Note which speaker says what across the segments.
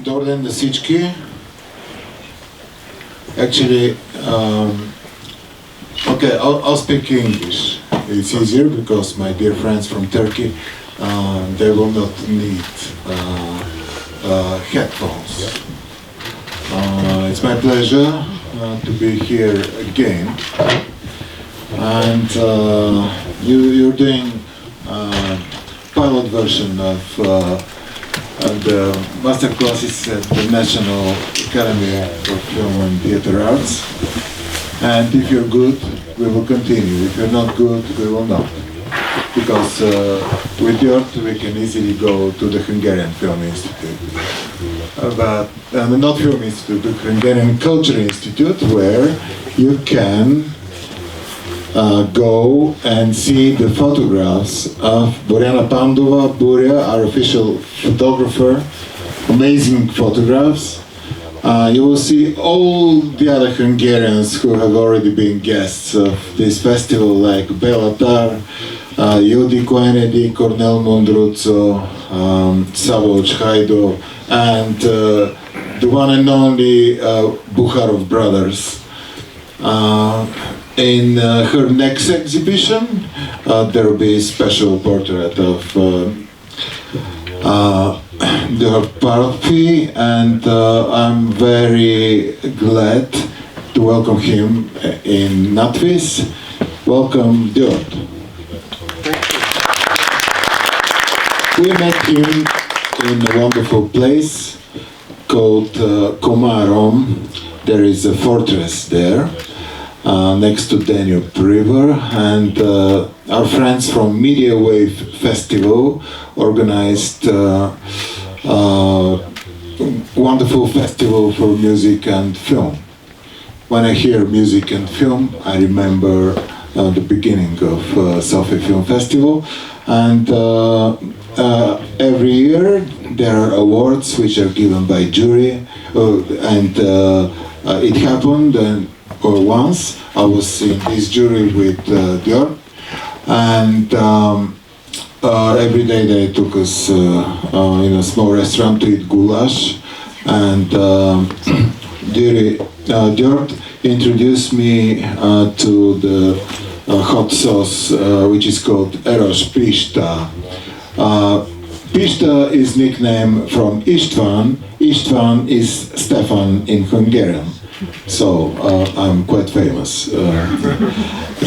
Speaker 1: Добър ден на всички. Actually, okay, I'll speak English. It's easier because my dear friends from Turkey, they will not need headphones. It's my pleasure to be here again. And you're doing pilot version of the Masterclasses at the National Academy of Film and Theatre Arts. And if you're good, we will continue. If you're not good, we will not. Because with Djord, we can easily go to the Hungarian Film Institute. But not Film Institute, the Hungarian Culture Institute, where you can go and see the photographs of Borjana Pandova, Burja, our official photographer, amazing photographs. You will see all the other Hungarians who have already been guests of this festival, like Belatar, Judi Koenedi, Cornel Mondruzzo, Savoc Hajdo, and the one and only Bukharov brothers. In her next exhibition, there will be a special portrait of Dьорд Палфи, and I'm very glad to welcome him in Natvis. Welcome, Djord. We met him in a wonderful place called Komarom. There is a fortress there. Next to Danube River, and our friends from Media Wave Festival organized wonderful festival for music and film. When I hear music and film, I remember the beginning of Sophia Film Festival, and every year there are awards which are given by jury, and it happened once I was in this jury with Djord, and every day they took us in a small restaurant to eat goulash, and Djord introduced me to the hot sauce which is called Eros Pista. Pista is nickname from Istvan. Istvan is Stefan in Hungarian. So I'm quite famous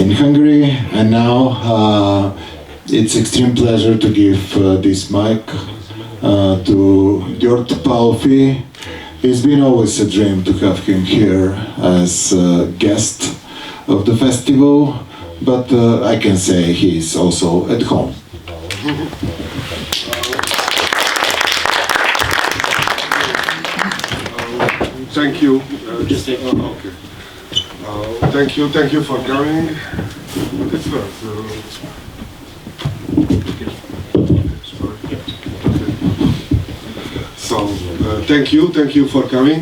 Speaker 1: in Hungary, and now it's extreme pleasure to give this mic to Dьорд Палфи. It's been always a dream to have him here as a guest of the festival, but I can say he's also at home.
Speaker 2: Thank you. Okay. Thank you for coming. It's first. So, thank you for coming.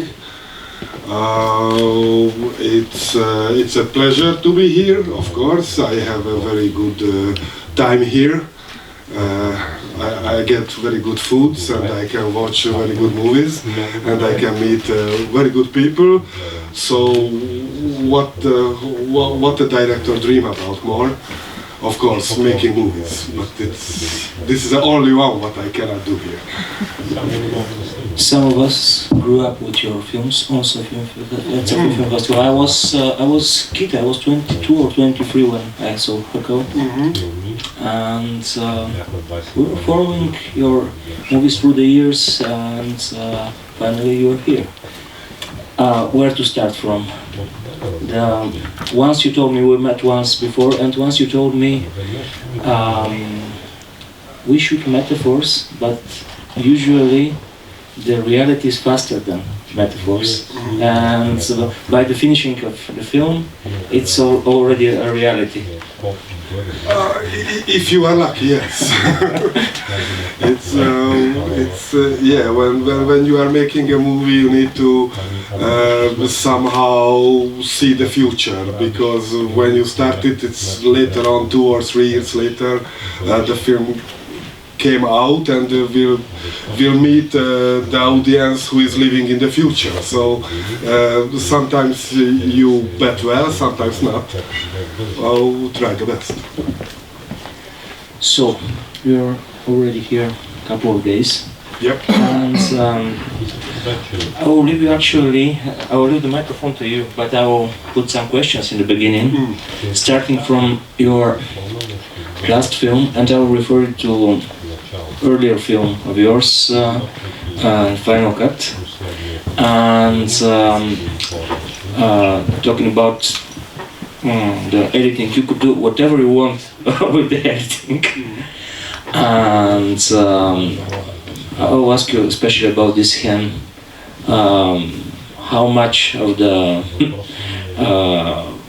Speaker 2: It's a pleasure to be here. Of course, I have a very good time here. I get very good foods, and I can watch very good movies, and I can meet very good people. So what a director dream about more? Of course, making movies, but this is the only one what I cannot do here.
Speaker 3: Some of us grew up with your films on Sophia Film Festival. I was kid. I was 22 or 23 when I saw Hukkle. And we were following your movies through the years, and finally you are here. Where to start from? Once you told me we met once before, and once you told me we shoot metaphors, but usually the reality is faster than metaphors, and by the finishing of the film, it's already a reality.
Speaker 2: If you are lucky, yes. Yeah. When you are making a movie, you need to somehow see the future, because when you start it, it's later on, 2 or 3 years later, the film came out and will meet the audience who is living in the future. So sometimes you bet well, sometimes not. I'll try the best.
Speaker 3: So you're already here a couple of days.
Speaker 2: Yep.
Speaker 3: And I will leave the microphone to you, but I will put some questions in the beginning, starting from your last film, and I will refer to earlier film of yours, Final Cut, and talking about the editing. You could do whatever you want with the editing, and I will ask you especially about this hand. How much of the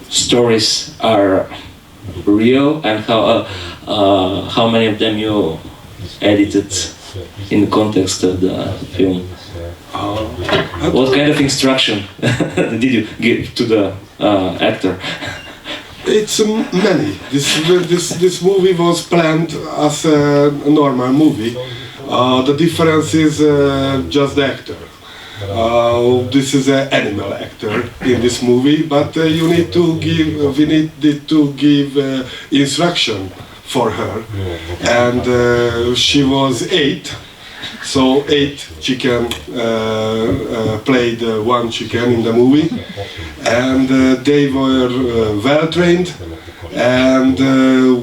Speaker 3: stories are real, and how many of them you edited in the context of the film? What kind of instruction did you give to the actor?
Speaker 2: It's many. This movie was planned as a normal movie. The difference is just the actor. This is an animal actor in this movie, but we needed to give instruction for her, and she was 8. So 8 chicken played one chicken in the movie, and they were well trained, and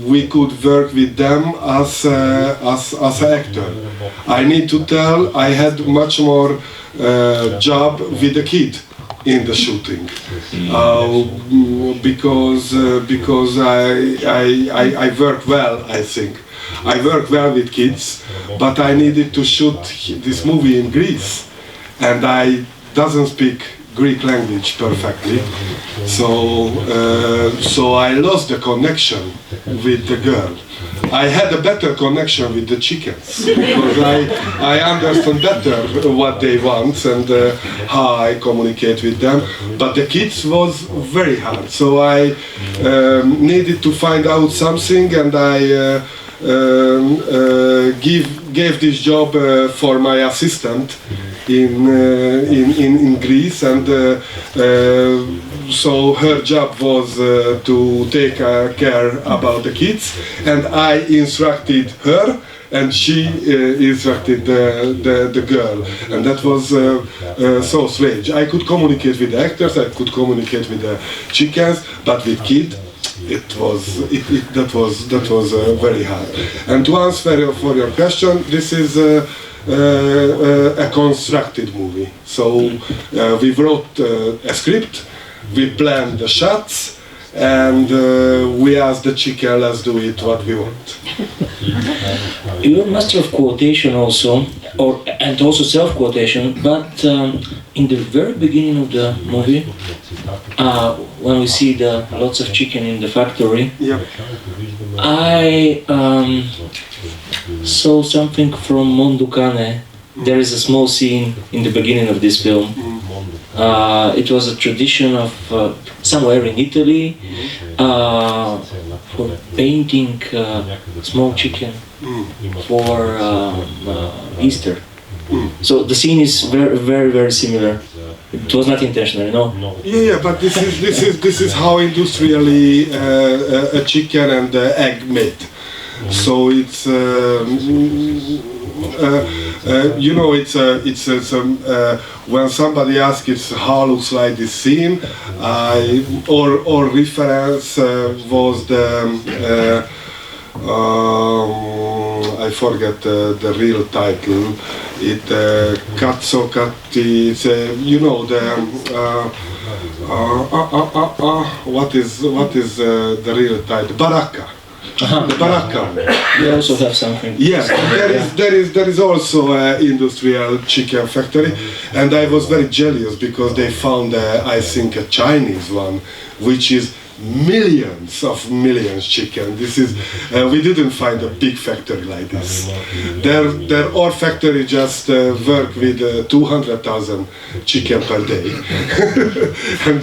Speaker 2: we could work with them as an actor. I need to tell, I had much more job with the kid in the shooting, because I work well, I think. I work well with kids, but I needed to shoot this movie in Greece, and I doesn't speak Greek language perfectly, so I lost the connection with the girl. I had a better connection with the chickens, because I understand better what they want and how I communicate with them, but the kids was very hard, so I needed to find out something, and I gave this job for my assistant in Greece, and so her job was to take care about the kids, and I instructed her, and she instructed the girl, and that was so strange. I could communicate with the actors, I could communicate with the chickens, but with kids, that was very hard. And to answer for your question, this is a constructed movie. So we wrote a script, we planned the shots, and we asked the chicken, let's do it what we want.
Speaker 3: You're a master of quotation also, and also self-quotation, but in the very beginning of the movie, when we see the lots of chicken in the factory,
Speaker 2: Yeah.
Speaker 3: I saw something from Mondukane. There is a small scene in the beginning of this film. It was a tradition of somewhere in Italy for painting small chicken for Easter. So the scene is very, very, very similar. It was not intentional, no?
Speaker 2: Yeah, but this is how industrially a chicken and egg made. So it's when somebody asks how looks like this scene, or reference was the I forget the real title. It Cazzo Catti. It's what is the real title? Baracca. The Baracca.
Speaker 3: They also have something.
Speaker 2: Yes, there is also an industrial chicken factory, and I was very jealous because they found I think a Chinese one, which is millions chicken. This is we didn't find a big factory like this. Our factory just work with 200,000 chicken per day, and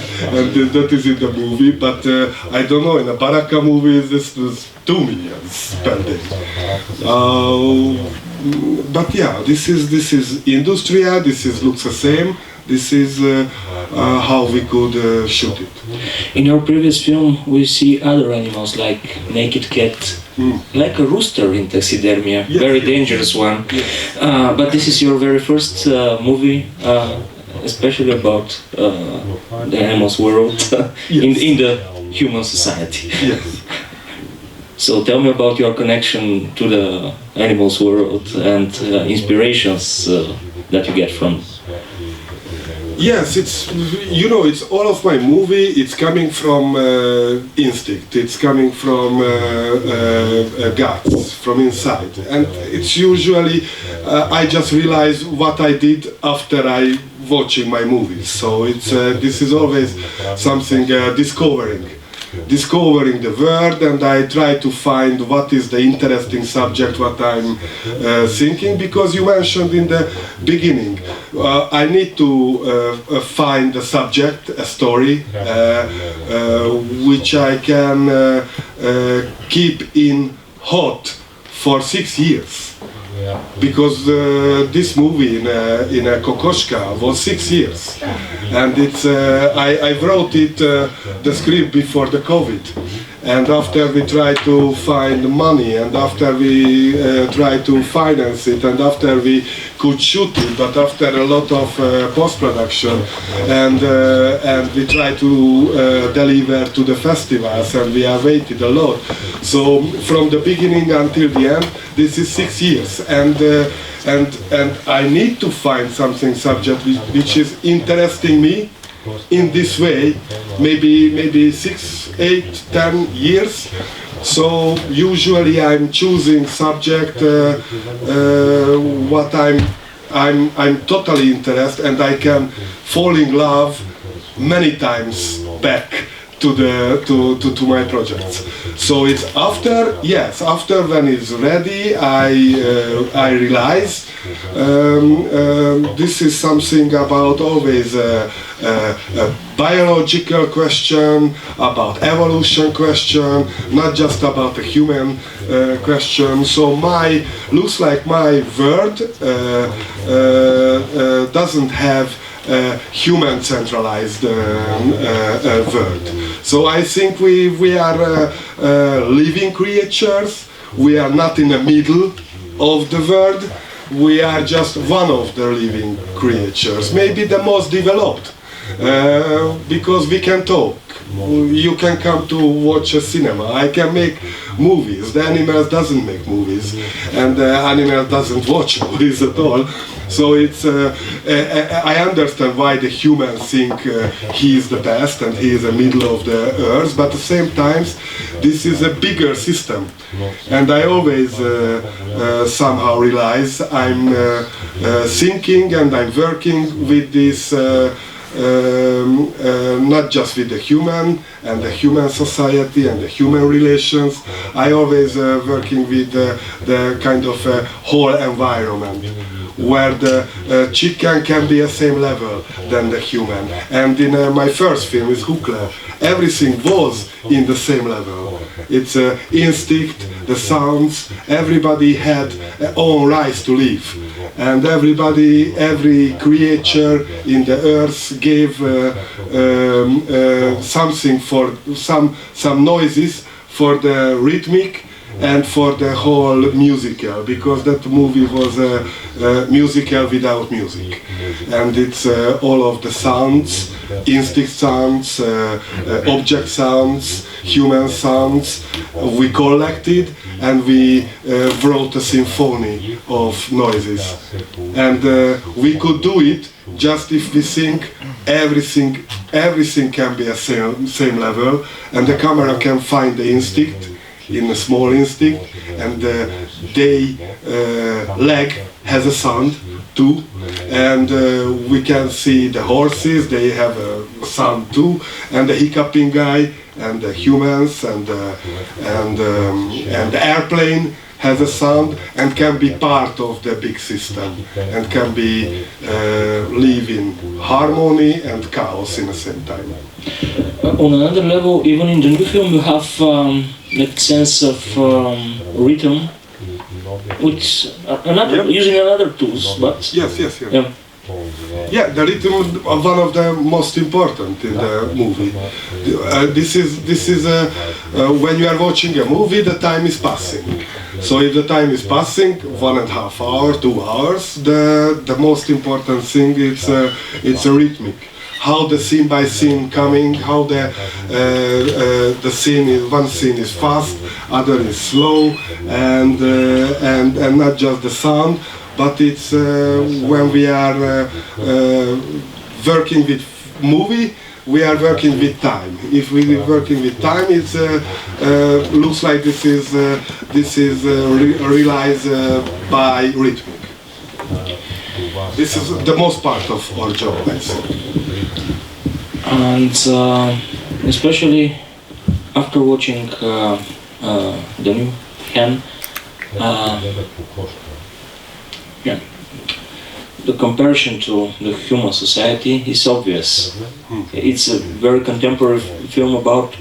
Speaker 2: that is in the movie. But I don't know, in a Baraka movie this was 2 million per day. But yeah, this is industria. This looks the same. This is how we could shoot it.
Speaker 3: In your previous film, we see other animals like naked cat, like a rooster in taxidermia,
Speaker 2: yes,
Speaker 3: very dangerous one.
Speaker 2: Yes.
Speaker 3: But this is your very first movie, especially about the animals world in the human society.
Speaker 2: Yes.
Speaker 3: So tell me about your connection to the animals world and inspirations that you get from.
Speaker 2: Yes, it's all of my movie. It's coming from instinct. It's coming from guts, from inside, and it's usually I just realize what I did after I watching my movies. So it's this is always something discovering the world, and I try to find what is the interesting subject, what I'm thinking, because you mentioned in the beginning, I need to find a subject, a story, which I can keep in hot for 6 years. Because this movie in a Kokoschka was 6 years, and it's I wrote it the script before the COVID, and after we tried to find money, and after we tried to finance it, and after we could shoot it, but after a lot of post-production, and we tried to deliver to the festivals, and we have waited a lot. So from the beginning until the end, this is 6 years, and I need to find something subject which is interesting me in this way, maybe 6, 8, 10 years. So usually I'm choosing subject what I'm totally interested, and I can fall in love many times back to my projects. So it's after when it's ready, I realize this is something about always a biological question, about evolution question, not just about a human question. So looks like my word doesn't have human centralized world. So I think we are living creatures. We are not in the middle of the world. We are just one of the living creatures, maybe the most developed, because we can talk. You can come to watch a cinema. I can make movies. The animal doesn't make movies, and the animal doesn't watch movies at all. So it's I understand why the humans think he is the best and he is the middle of the earth, but at the same time this is a bigger system, and I always somehow realize I'm thinking and I'm working with this not just with the human and the human society and the human relations. I always working with the kind of whole environment, where the chicken can be at the same level than the human. And in my first film is Hukkle, everything was in the same level. It's instinct, the sounds, everybody had their own rights to live. And every creature in the earth gave something for some noises for the rhythmic and for the whole musical, because that movie was a musical without music, and it's all of the sounds, instinct sounds, object sounds, human sounds, we collected and we wrote a symphony of noises, and we could do it just if we think everything can be at same level, and the camera can find the instinct in a small instinct, and the leg has a sound too, and we can see the horses, they have a sound too, and the hiccuping guy and the humans and the airplane has a sound and can be part of the big system and can be live in harmony and chaos in the same time.
Speaker 3: On another level, even in the new film, you have that sense of rhythm, which using another tools, but
Speaker 2: yes. Yeah, the rhythm is one of the most important in the movie. This is when you are watching a movie, the time is passing. So if the time is passing, 1.5 hours, 2 hours, the most important thing it's a rhythmic. How the scene by scene coming, how the scene is, one scene is fast, other is slow, and not just the sound, but it's when we are working with movie, we are working with time. If we are working with time, it's looks like this is realized by rhythmic. This is the most part of our job, I think.
Speaker 3: And especially after watching the new film, the comparison to the human society is obvious. It's a very contemporary film about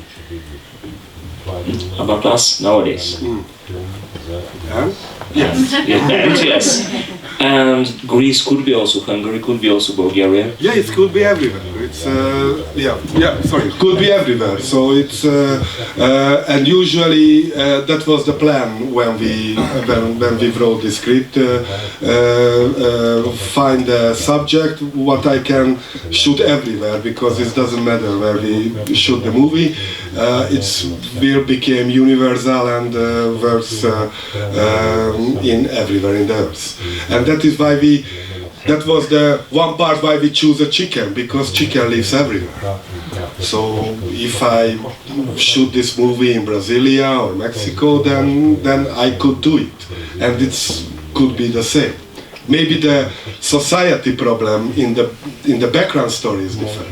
Speaker 3: us nowadays. Yes. And Greece could be also Hungary, could be also Bulgaria.
Speaker 2: Yeah, it could be everywhere. It's it could be everywhere. So it's and usually that was the plan when we wrote the script. Find a subject what I can shoot everywhere, because it doesn't matter where we shoot the movie. It's became universal and works in everywhere in the earth. And that is why that was the one part why we choose a chicken, because chicken lives everywhere. So if I shoot this movie in Brasilia or Mexico, then I could do it, and it could be the same. Maybe the society problem in the background story is different,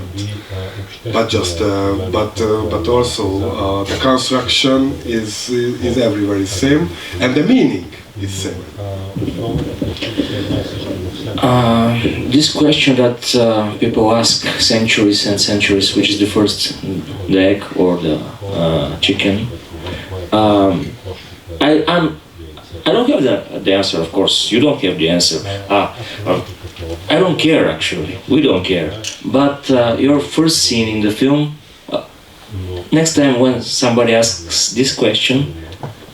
Speaker 2: but also the construction is everywhere the same, and the meaning is same.
Speaker 3: This question that people ask centuries and centuries, which is the first, the egg or the chicken? I don't have the answer, of course. You don't have the answer. I don't care, actually. We don't care. But your first scene in the film, next time when somebody asks this question,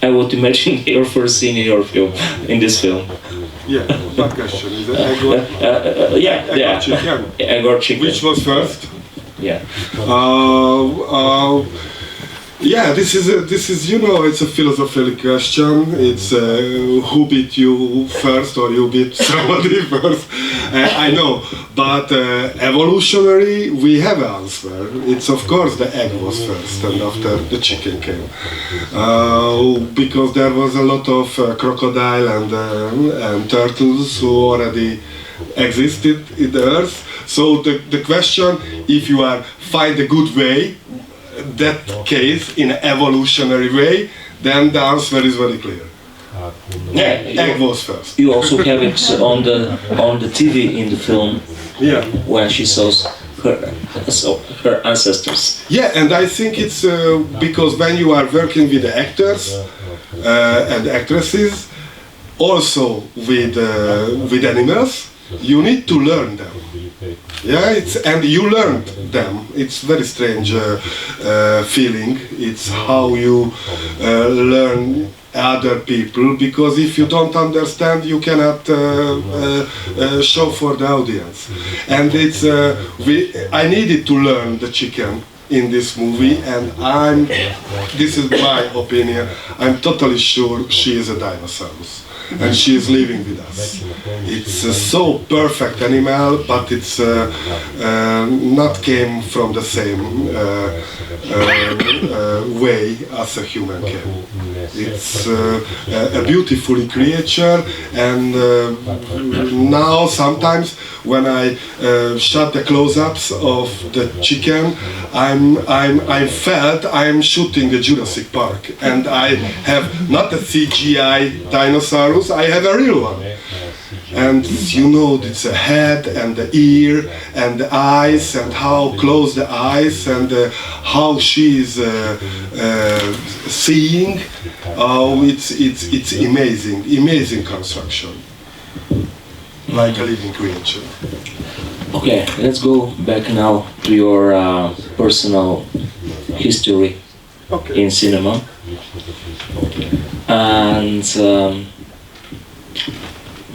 Speaker 3: I would imagine your first scene in your film, in this film.
Speaker 2: Yeah, what question? Is it egg or chicken?
Speaker 3: Egg or chicken.
Speaker 2: Which was first?
Speaker 3: Yeah.
Speaker 2: Yeah, this is it's a philosophical question. It's who beat you first or you beat somebody first. I know, but evolutionary we have an answer. It's of course the egg was first, and after the chicken came, because there was a lot of crocodile and turtles who already existed in the earth. So the question, if you find a good way, that case in an evolutionary way, then the answer is very clear. Egg was first.
Speaker 3: You also have it on the TV in the film.
Speaker 2: Yeah.
Speaker 3: When she shows her ancestors.
Speaker 2: Yeah, and I think it's because when you are working with the actors and actresses, also with animals, you need to learn them. Yeah, and you learned them. It's very strange feeling. It's how you learn other people, because if you don't understand, you cannot show for the audience. And it's I needed to learn the chicken in this movie, and this is my opinion, I'm totally sure she is a dinosaurus. And she is living with us. It's a so perfect animal, but it's not came from the same way as a human can. It's a beautiful creature, and now sometimes when I shot the close-ups of the chicken, I felt I'm shooting a Jurassic Park, and I have not a CGI dinosaurs, I have a real one. And you know, it's a head and the ear and the eyes and how close the eyes and how she is seeing. Oh, it's amazing construction, like a living creature.
Speaker 3: Okay, let's go back now to your personal history in cinema. And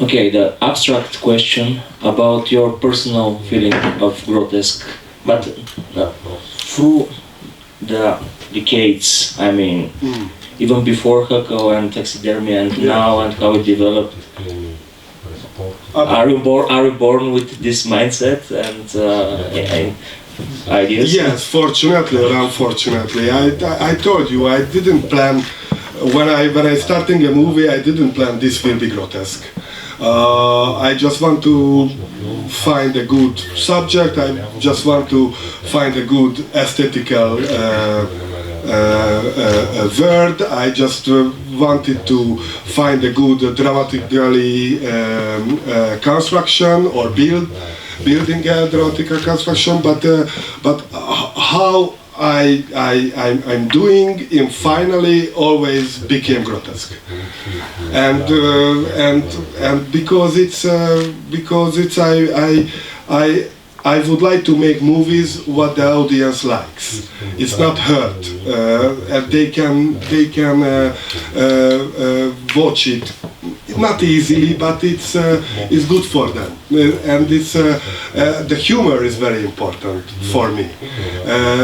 Speaker 3: okay, the abstract question about your personal feeling of grotesque, but through the decades, I mean, even before Hukkle and taxidermy and now and how it developed. Are you born with this mindset and ideas?
Speaker 2: Yes, fortunately or unfortunately. I told you I didn't plan when I starting a movie. I didn't plan this will be grotesque. I just want to find a good subject. I just want to find a good aesthetical word. I just wanted to find a good dramatically construction or building a dramatical construction. But how I'm doing in finally always became grotesque, and because it's I would like to make movies what the audience likes. It's not hurt, and they can watch it not easily, but it's good for them, and it's the humor is very important for me.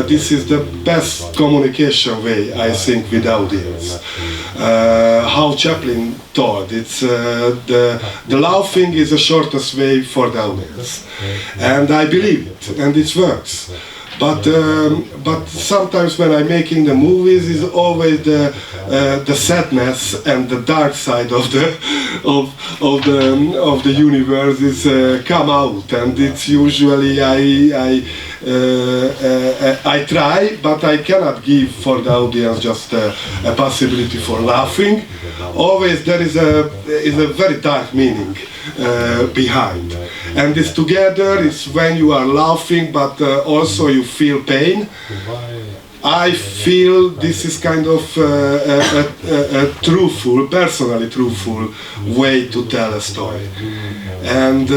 Speaker 2: This is the best communication way, I think, with audience. How Chaplin taught, it's the laughing is the shortest way for the audience, and I believe it, and it works. But sometimes when I'm making the movies, is always the sadness and the dark side of the universe is come out, and it's usually I try, but I cannot give for the audience just a possibility for laughing. Always there is a very dark meaning behind, and this together is when you are laughing, but also you feel pain. I feel this is kind of a truthful, personally truthful way to tell a story, and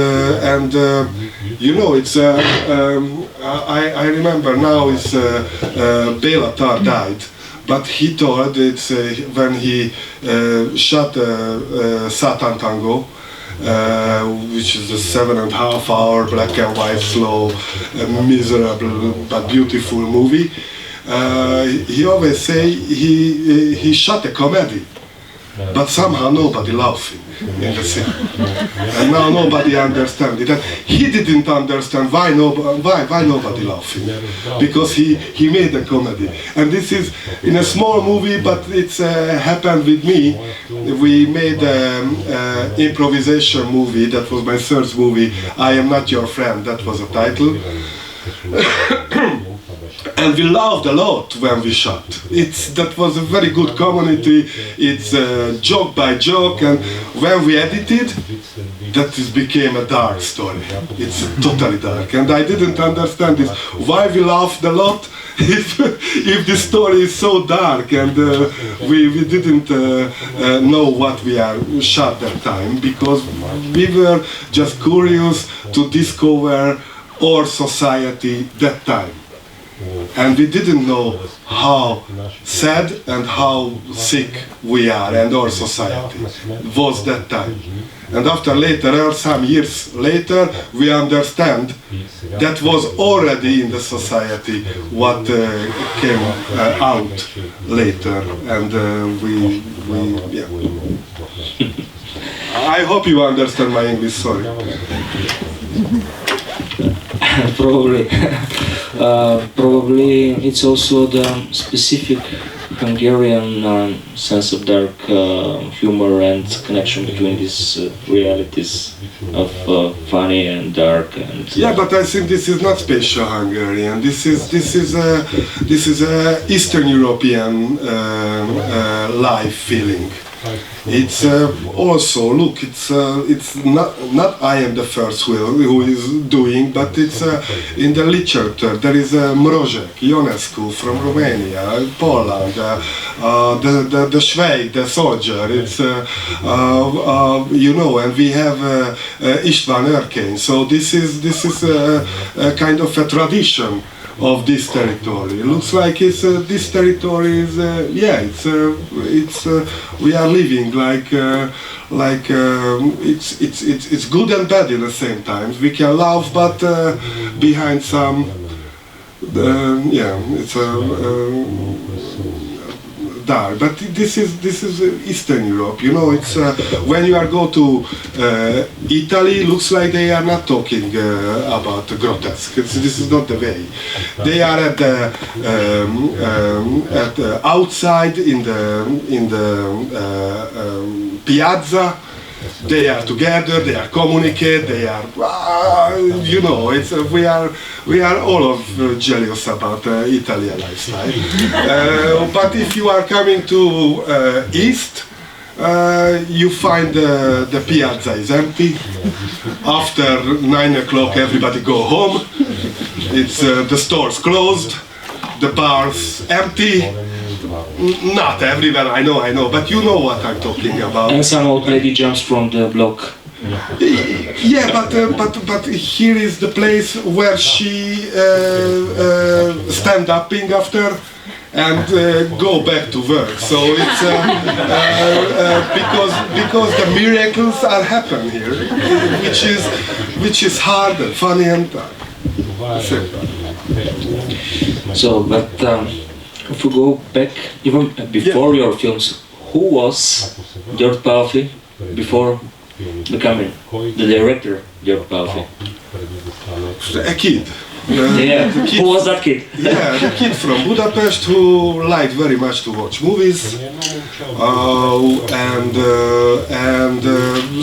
Speaker 2: you know, it's I remember now it's Béla Tarr died, but he told it's when he shot Satan Tango, which is a 7.5 hour black and white, slow, miserable but beautiful movie. He always say he shot a comedy, but somehow nobody laughing in the scene, and now nobody understand it. And he didn't understand why nobody laughing, because he made a comedy. And this is in a small movie, but it's happened with me. We made an improvisation movie. That was my first movie. I Am Not Your Friend. That was the title. And we laughed a lot when we shot. That was a very good community. It's joke by joke, and when we edited, that became a dark story. It's totally dark, and I didn't understand this. Why we laughed a lot if the story is so dark, and we didn't know what we are shot that time, because we were just curious to discover our society that time. And we didn't know how sad and how sick we are, and our society was that time. And after later, some years later, we understand that was already in the society what came out later, and yeah. I hope you understand my English, sorry.
Speaker 3: Probably it's also the specific Hungarian sense of dark humor and connection between these realities of funny and dark and
Speaker 2: yeah, but I think this is not special Hungarian. This is a Eastern European life feeling. It's also look. It's not I am the first who is doing, but it's in the literature. There is Mrozek, Ionescu from Romania, Poland, the Schweig, the soldier. It's you know, and we have István Erkény. So this is a kind of a tradition of this territory. It looks like this territory is yeah, it's we are living like it's good and bad at the same time. We can laugh, but behind some yeah, it's dark. But this is Eastern Europe. You know, it's when you are go to Italy, looks like they are not talking about grotesque. This is not the way. They are at the outside in the piazza. They are together. They are communicate. They are you know. It's we are all of jealous about Italian lifestyle. But if you are coming to East, you find the piazza is empty. After 9 o'clock, everybody go home. It's the stores closed, the bars empty. Not everywhere, I know, but you know what I'm talking about.
Speaker 3: And some old lady jumps from the block.
Speaker 2: Yeah, but here is the place where she stand upping after and go back to work. So it's because the miracles are happening here, which is hard and funny and
Speaker 3: so, but if we go back even before your films, who was Dьорд Палфи before becoming the director, Dьорд Палфи?
Speaker 2: A kid.
Speaker 3: Yeah. Who was that kid?
Speaker 2: Yeah, the kid from Budapest who liked very much to watch movies, and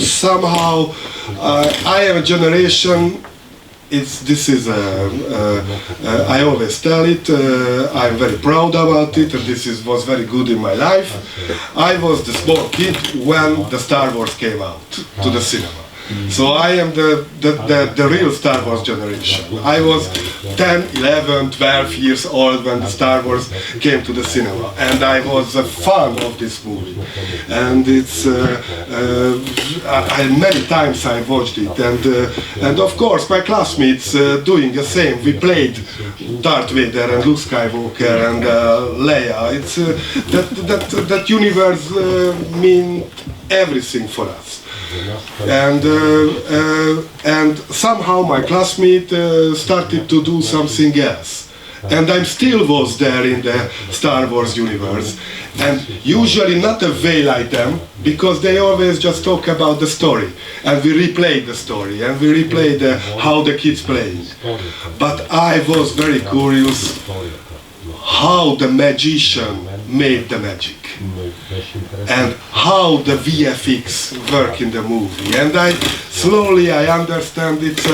Speaker 2: somehow I am a generation. I always tell it. I'm very proud about it, and was very good in my life. I was the small kid when the Star Wars came out to the cinema. So I am the real Star Wars generation. I was 10, 11, 12 years old when the Star Wars came to the cinema, and I was a fan of this movie. And it's many times I watched it, and of course my classmates doing the same. We played Darth Vader and Luke Skywalker and Leia. It's that universe mean everything for us. And somehow my classmate started to do something else, and I still was there in the Star Wars universe, and usually not a way like them, because they always just talk about the story, and we replay the story, and we replay how the kids playing. But I was very curious how the magician made the magic, and how the VFX work in the movie. And I understand it's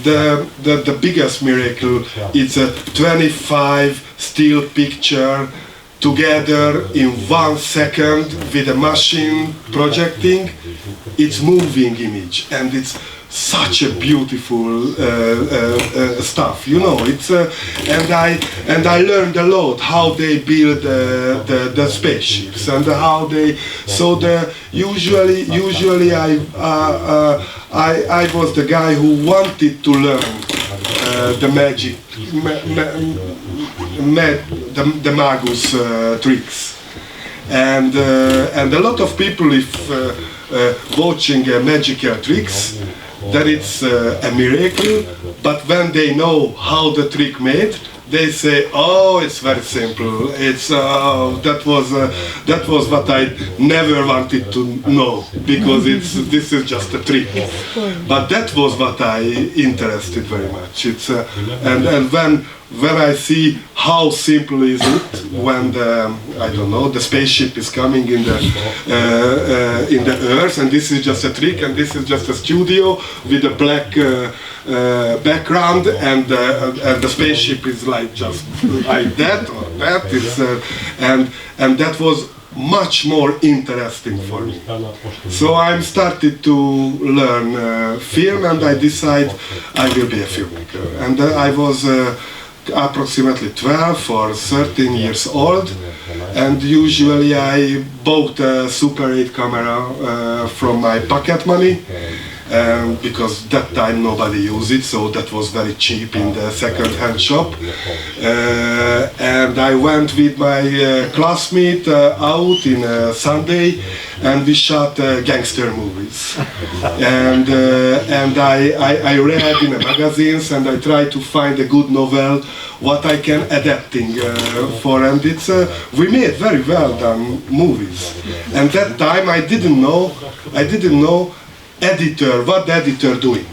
Speaker 2: the biggest miracle. It's a 25 still picture together in 1 second with a machine projecting. It's moving image, and it's such a beautiful stuff, you know. It's and I learned a lot how they build the spaceships, and how they usually I was the guy who wanted to learn the magic, the magus tricks, and a lot of people, if watching magical tricks, that it's a miracle, but when they know how the trick made, they say, "Oh, it's very simple. It's that was what I never wanted to know, because this is just a trick." But that was what I interested very much. It's and when I see how simple is it when the spaceship is coming in the Earth, and this is just a trick, and this is just a studio with a black background, and the spaceship is like just like that or that. And that was much more interesting for me. So I started to learn film, and I decided I will be a filmmaker. And I was approximately 12 or 13 years old, and usually I bought a Super 8 camera from my pocket money, because that time nobody used it, so that was very cheap in the second-hand shop. And I went with my classmate out in a Sunday, and we shot gangster movies. And I read in the magazines, and I tried to find a good novel what I can adapting for, and it's we made very well done movies. And that time I didn't know editor, what the editor doing.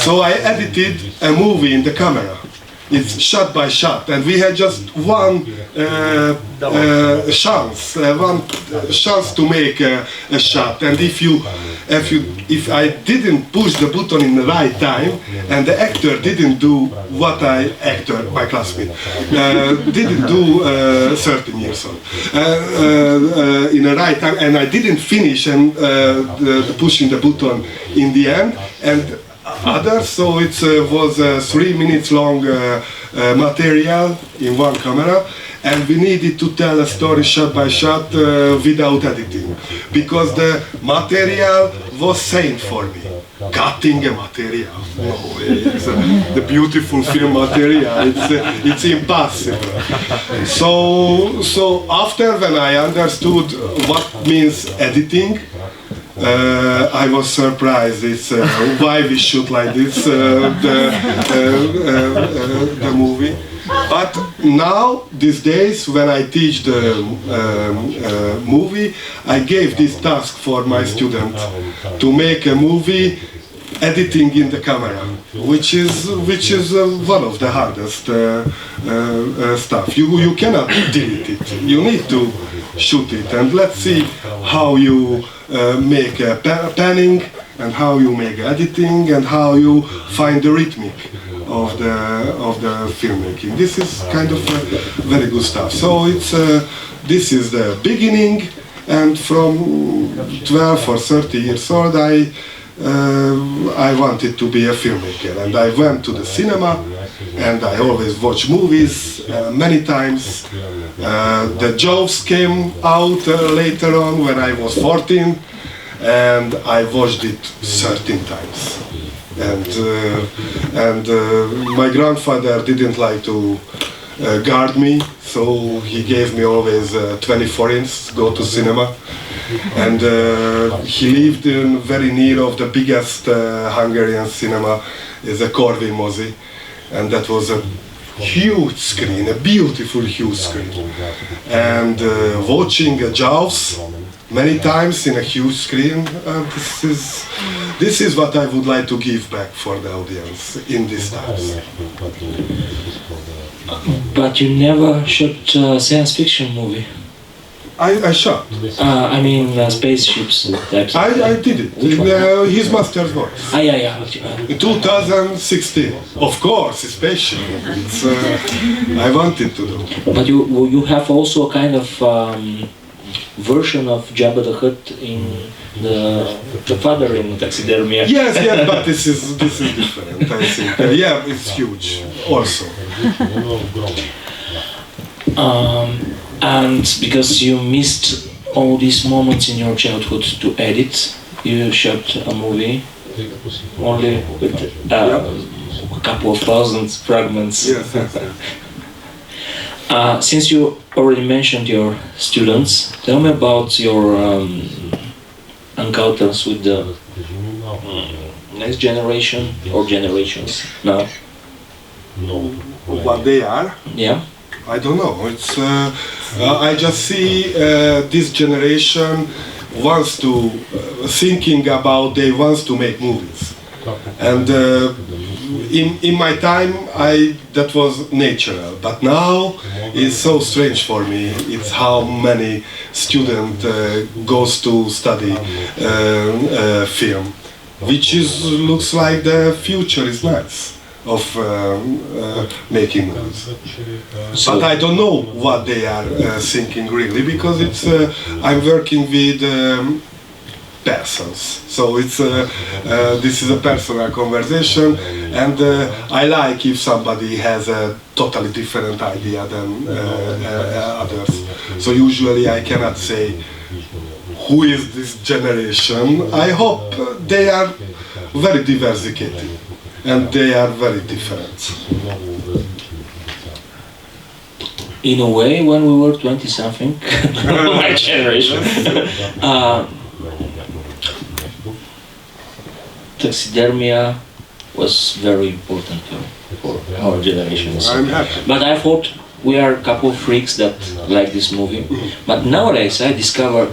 Speaker 2: So I edited a movie in the camera. It's shot by shot, and we had just one chance to make a shot. And if I didn't push the button in the right time, and the actor didn't do what my classmate didn't do 13 years old in the right time, and I didn't finish and pushing the button in the end, and others, so it was 3 minutes long material in one camera, and we needed to tell a story shot by shot without editing, because the material was same for me. Cutting a material, no way. The beautiful film material, it's impossible. So after when I understood what means editing, I was surprised. It's why we shoot like this the movie. But now, these days, when I teach the movie, I gave this task for my student to make a movie editing in the camera, which is one of the hardest stuff. You cannot delete it. You need to shoot it, and let's see how you make a panning, and how you make editing, and how you find the rhythmic of the filmmaking. This is kind of very good stuff. So this is the beginning, and from 12 or 30 years old I wanted to be a filmmaker, and I went to the cinema, and I always watch movies many times. The Jaws came out later on when I was 14, and I watched it 13 times. And my grandfather didn't like to guard me, so he gave me always 20 forints, go to cinema. And he lived in very near of the biggest Hungarian cinema, is a Corvi Mozi, and that was a huge screen, a beautiful huge screen. And watching Jaws many times in a huge screen, this is what I would like to give back for the audience in these times.
Speaker 3: But you never shot a science fiction movie?
Speaker 2: I shot.
Speaker 3: I mean spaceships types.
Speaker 2: I did it in his master's voice.
Speaker 3: Yeah.
Speaker 2: In 2016, of course, especially. I wanted to do.
Speaker 3: But you have also a kind of version of Jabba the Hutt in the father in Taxidermy.
Speaker 2: Yes, but this is different. I think. It's huge also.
Speaker 3: And because you missed all these moments in your childhood to edit, you shot a movie only with a couple of thousand fragments.
Speaker 2: Yes.
Speaker 3: Since you already mentioned your students, tell me about your encounters with the next generation or generations now.
Speaker 2: What they are?
Speaker 3: Yeah.
Speaker 2: I don't know. It's I just see this generation wants to thinking about they wants to make movies, and in my time, that was natural. But now it's so strange for me. It's how many student goes to study film, which looks like the future is nice of making movies. But I don't know what they are thinking really, because I'm working with persons. So this is a personal conversation, and I like if somebody has a totally different idea than others. So usually I cannot say who is this generation. I hope they are very diversified and they are very different.
Speaker 3: In a way, when we were 20-something, my generation, taxidermia was very important for our generation.
Speaker 2: I'm happy.
Speaker 3: But I thought we are a couple of freaks that like this movie. But nowadays I discover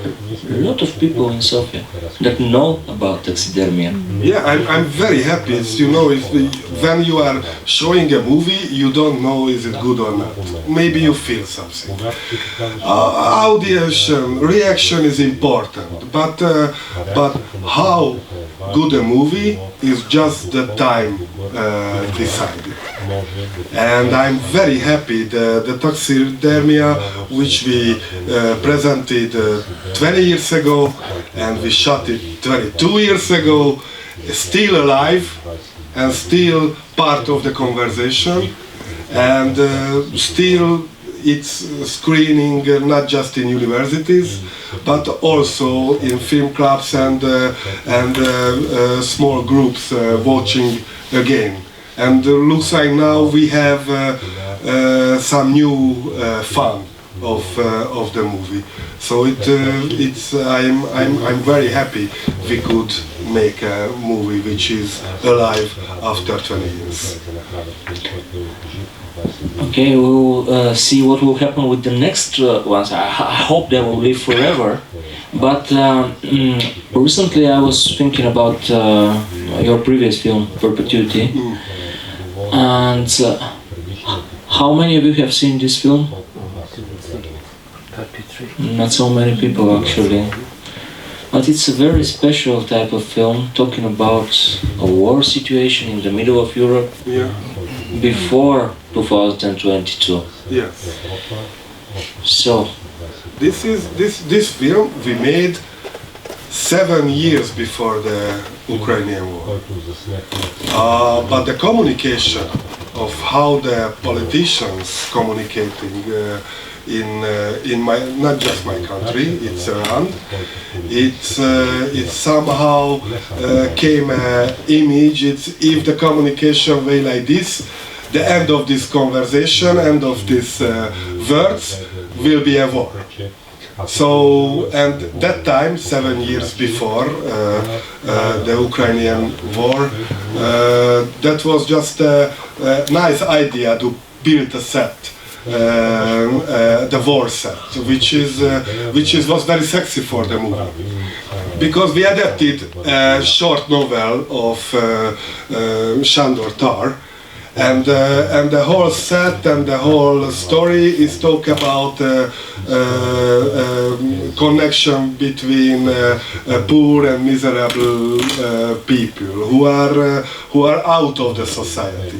Speaker 3: a lot of people in Sofia that know about taxidermia.
Speaker 2: Yeah, I'm very happy. When you are showing a movie, you don't know is it good or not. Maybe you feel something. Audience reaction is important, but how good a movie is just the time decided. And I'm very happy the taxidermia which we presented 20 years ago and we shot it 22 years ago is still alive and still part of the conversation, and still it's screening not just in universities but also in film clubs and small groups watching again. And looks like now we have some new fun of the movie. So I'm very happy we could make a movie which is alive after 20 years.
Speaker 3: Okay, we'll see what will happen with the next ones. I hope they will live forever. But recently I was thinking about your previous film, Perpetuity. And how many of you have seen this film? Not so many people actually. But it's a very special type of film, talking about a war situation in the middle of Europe before 2022.
Speaker 2: Yes.
Speaker 3: So
Speaker 2: this film we made 7 years before the Ukrainian war. But the communication of how the politicians communicating in my, not just my country, it's around, it somehow came an image. It's if the communication way like this, the end of this conversation, end of these words will be a war. So, and that time, 7 years before the Ukrainian war, that was just a nice idea to build a set, the war set, which was very sexy for the movie, because we adapted a short novel of Sándor Tár. And the whole set and the whole story is talk about connection between poor and miserable people who are out of the society,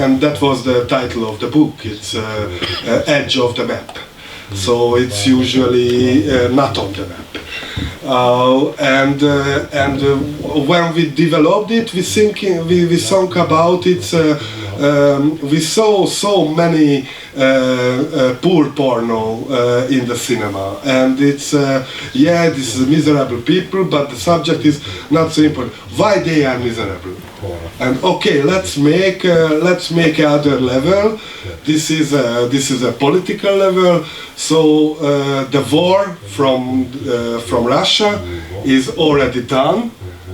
Speaker 2: and that was the title of the book. It's Edge of the Map, so it's usually not on the map. And when we developed it, we thought about it. We saw so many poor porno in the cinema, and it's this is miserable people, but the subject is not so important. Why they are miserable? And okay, let's make other level. This is a political level. So the war from Russia is already done.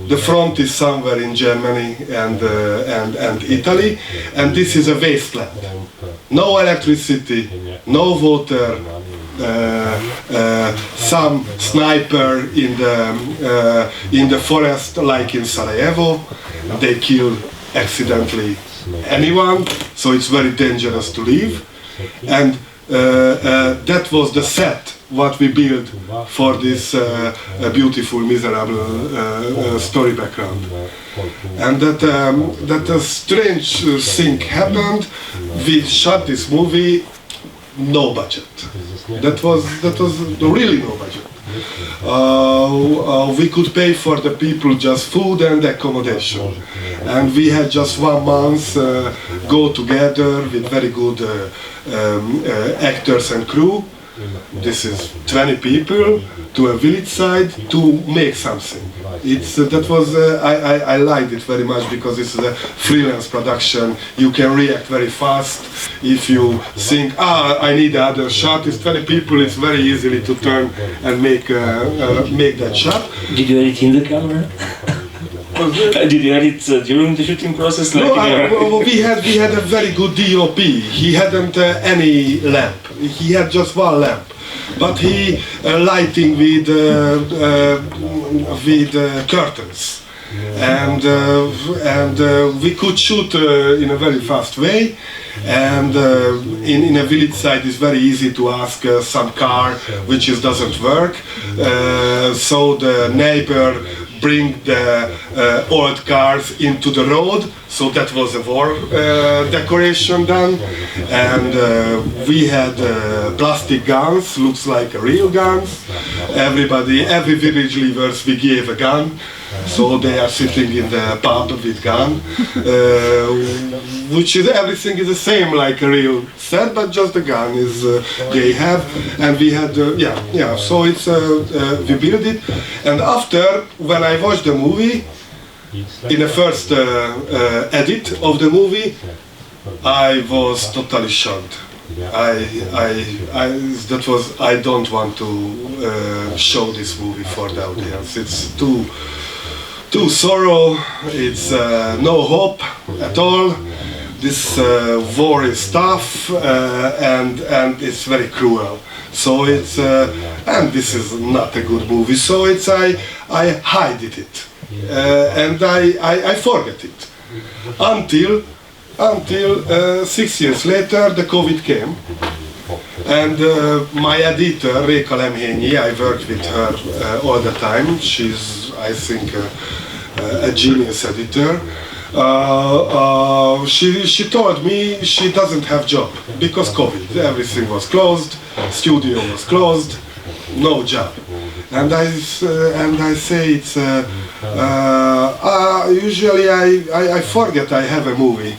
Speaker 2: The front is somewhere in Germany and Italy, and this is a wasteland. No electricity, no water, some sniper in the forest, like in Sarajevo. They kill accidentally anyone, so it's very dangerous to live. And that was the set what we built for this beautiful, miserable story background. And that a strange thing happened. We shot this movie, no budget. That was really no budget. We could pay for the people just food and accommodation, and we had just 1 month go together with very good actors and crew. This is 20 people to a village side to make something. I liked it very much because it's a freelance production. You can react very fast. If you think, I need another shot, it's 20 people, it's very easily to turn and make that shot.
Speaker 3: Did you edit in the camera? Did you edit during the shooting process?
Speaker 2: No, we had a very good DOP. He hadn't any lamp. He had just 1 lamp, but he lighting with curtains, and we could shoot in a very fast way. And in a village side, it's very easy to ask some car which doesn't work. So the neighbor bring the old cars into the road, so that was a war decoration done. And we had plastic guns, looks like real guns. Every village livers, we gave a gun, so they are sitting in the pub with gun, which is everything is the same like a real set, but just the gun is they have. And we had so it's we built it. And after, when I watched the movie, in the first edit of the movie, I was totally shocked. I don't want to show this movie for the audience. It's too sorrow. It's no hope at all. This war is tough, and it's very cruel. So it's and this is not a good movie. So it's I hide it, and I forget it until 6 years later the COVID came, and my editor Réka Lemhényi, I worked with her all the time. She's, I think, a genius editor. She told me she doesn't have job because COVID, everything was closed, studio was closed, no job. And I say it's usually I forget I have a movie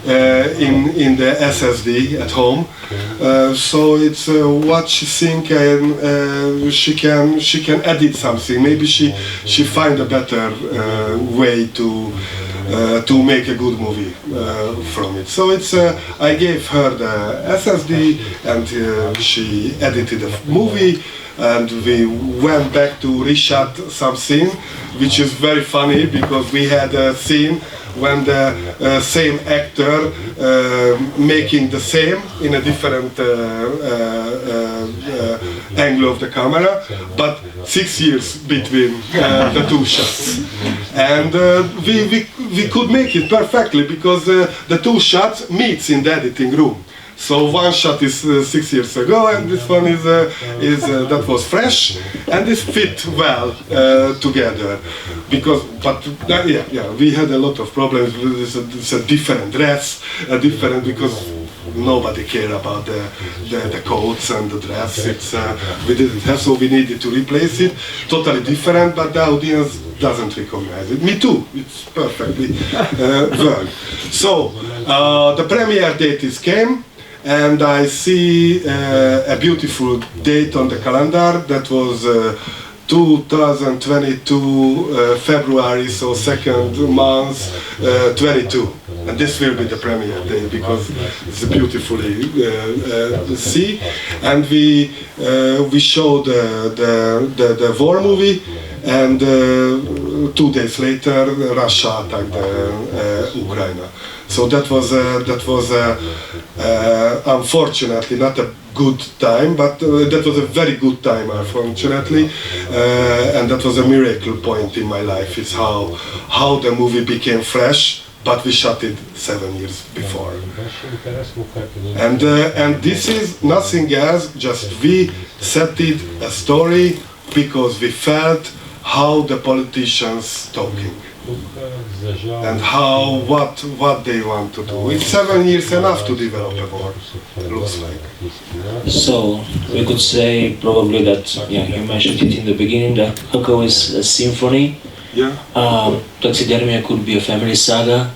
Speaker 2: in the SSD at home, so it's what she think, and she can edit something. Maybe she find a better way to make a good movie from it. So it's I gave her the SSD, and she edited the movie, and we went back to reshot some scene, which is very funny because we had a scene when the same actor making the same in a different angle of the camera, but 6 years between the 2 shots. And we could make it perfectly because the 2 shots meets in the editing room. So one shot is 6 years ago, and this one is that was fresh, and this fit well together. Because, we had a lot of problems. It's a different dress, because nobody cared about the coats and the dress. It's we didn't have, so we needed to replace it. Totally different, but the audience doesn't recognize it. Me too. It's perfectly worked. So the premiere date came. And I see a beautiful date on the calendar. That was 2022 February, so second month 22. And this will be the premiere day because it's a beautifully sea. And we showed the war movie, and 2 days later Russia attacked Ukraine. So that was unfortunately not a good time, but that was a very good time, unfortunately, and that was a miracle point in my life. Is how the movie became fresh, but we shot it 7 years before. And this is nothing else. Just we set it a story because we felt how the politicians talking. And what they want to do. It's 7 years enough to develop a war, looks like.
Speaker 3: So we could say probably that, yeah, you mentioned it in the beginning, that Hukkle is a symphony.
Speaker 2: Yeah.
Speaker 3: Taxidermia could be a family saga.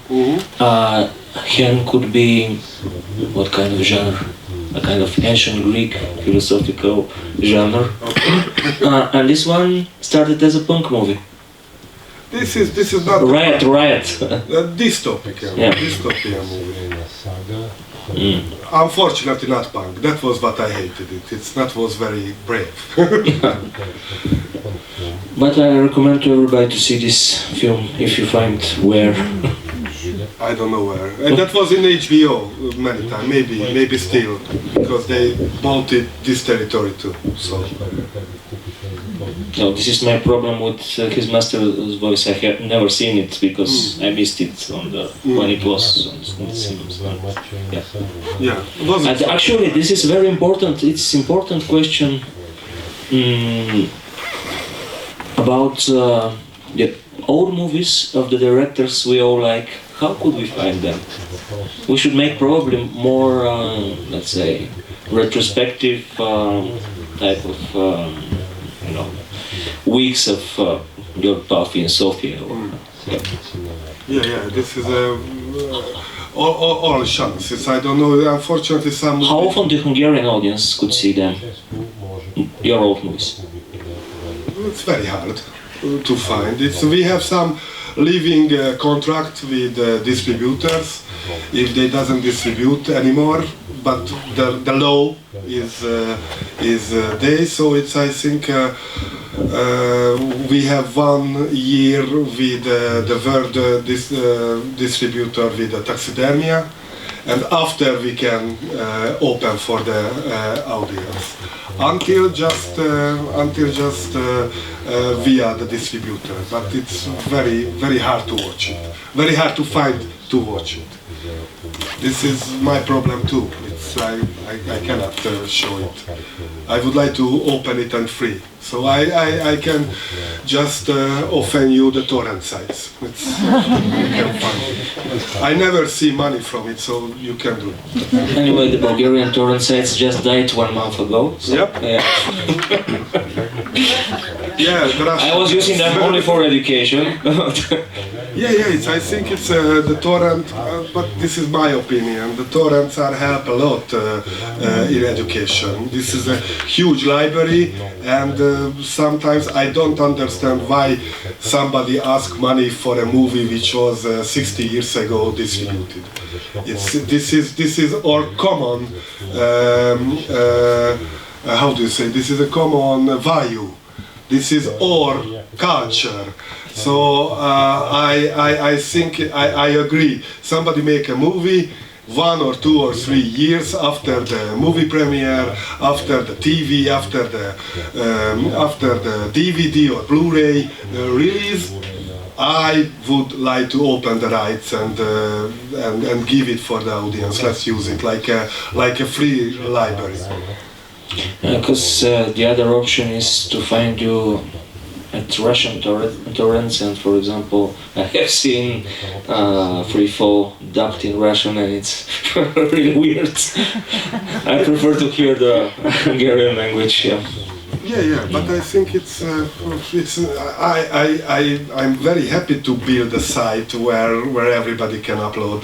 Speaker 3: Hen could be what kind of genre? A kind of ancient Greek philosophical genre. And this one started as a punk movie.
Speaker 2: This is not
Speaker 3: Riot.
Speaker 2: Dystopian.
Speaker 3: Yeah.
Speaker 2: Dystopian movie. Unfortunately, not punk. That was what I hated. That was very brave.
Speaker 3: But I recommend to everybody to see this film if you find where.
Speaker 2: I don't know where. And that was in HBO many times. Maybe still, because they bought this territory too. So.
Speaker 3: No, this is my problem with his master's voice. I have never seen it because I missed it on the when it was on the cinemas.
Speaker 2: Yeah.
Speaker 3: And actually, this is very important. It's important question about the old movies of the directors we all like. How could we find them? We should make probably more, let's say, retrospective type of, weeks of Djord Palfi and Sophia.
Speaker 2: Yeah. This is all chances. I don't know. Unfortunately, some.
Speaker 3: How often the Hungarian audience could see them? Your old movies.
Speaker 2: It's very hard to find. We have some living contract with distributors. If they doesn't distribute anymore, but the law is there. So it's, I think, we have 1 year with the world distributor with the taxidermia, and after we can open for the audience. Until just via the distributor, but it's very hard to watch it. Very hard to find to watch it. This is my problem too. I cannot show it. I would like to open it and free. So I can just offer you the torrent sites. You can find it. I never see money from it, so you can do it.
Speaker 3: Anyway, the Bulgarian torrent sites just died 1 month ago. So,
Speaker 2: yep.
Speaker 3: I was using them only for education.
Speaker 2: I think it's the torrent, but this is my opinion. The torrents help a lot in education. This is a huge library, and sometimes I don't understand why somebody asks money for a movie which was 60 years ago distributed. This is our common, how do you say? This is a common value. This is our culture. So I think I agree. Somebody make a movie 1 or 2 or 3 years after the movie premiere, after the TV, after the DVD or Blu-ray release. I would like to open the rights and give it for the audience. Let's use it like a free library.
Speaker 3: Because the other option is to find you at Russian torrents, and for example, I have seen Free Fall dubbed in Russian, and it's really weird. I prefer to hear the Hungarian language.
Speaker 2: Yeah, but I think I'm very happy to build a site where everybody can upload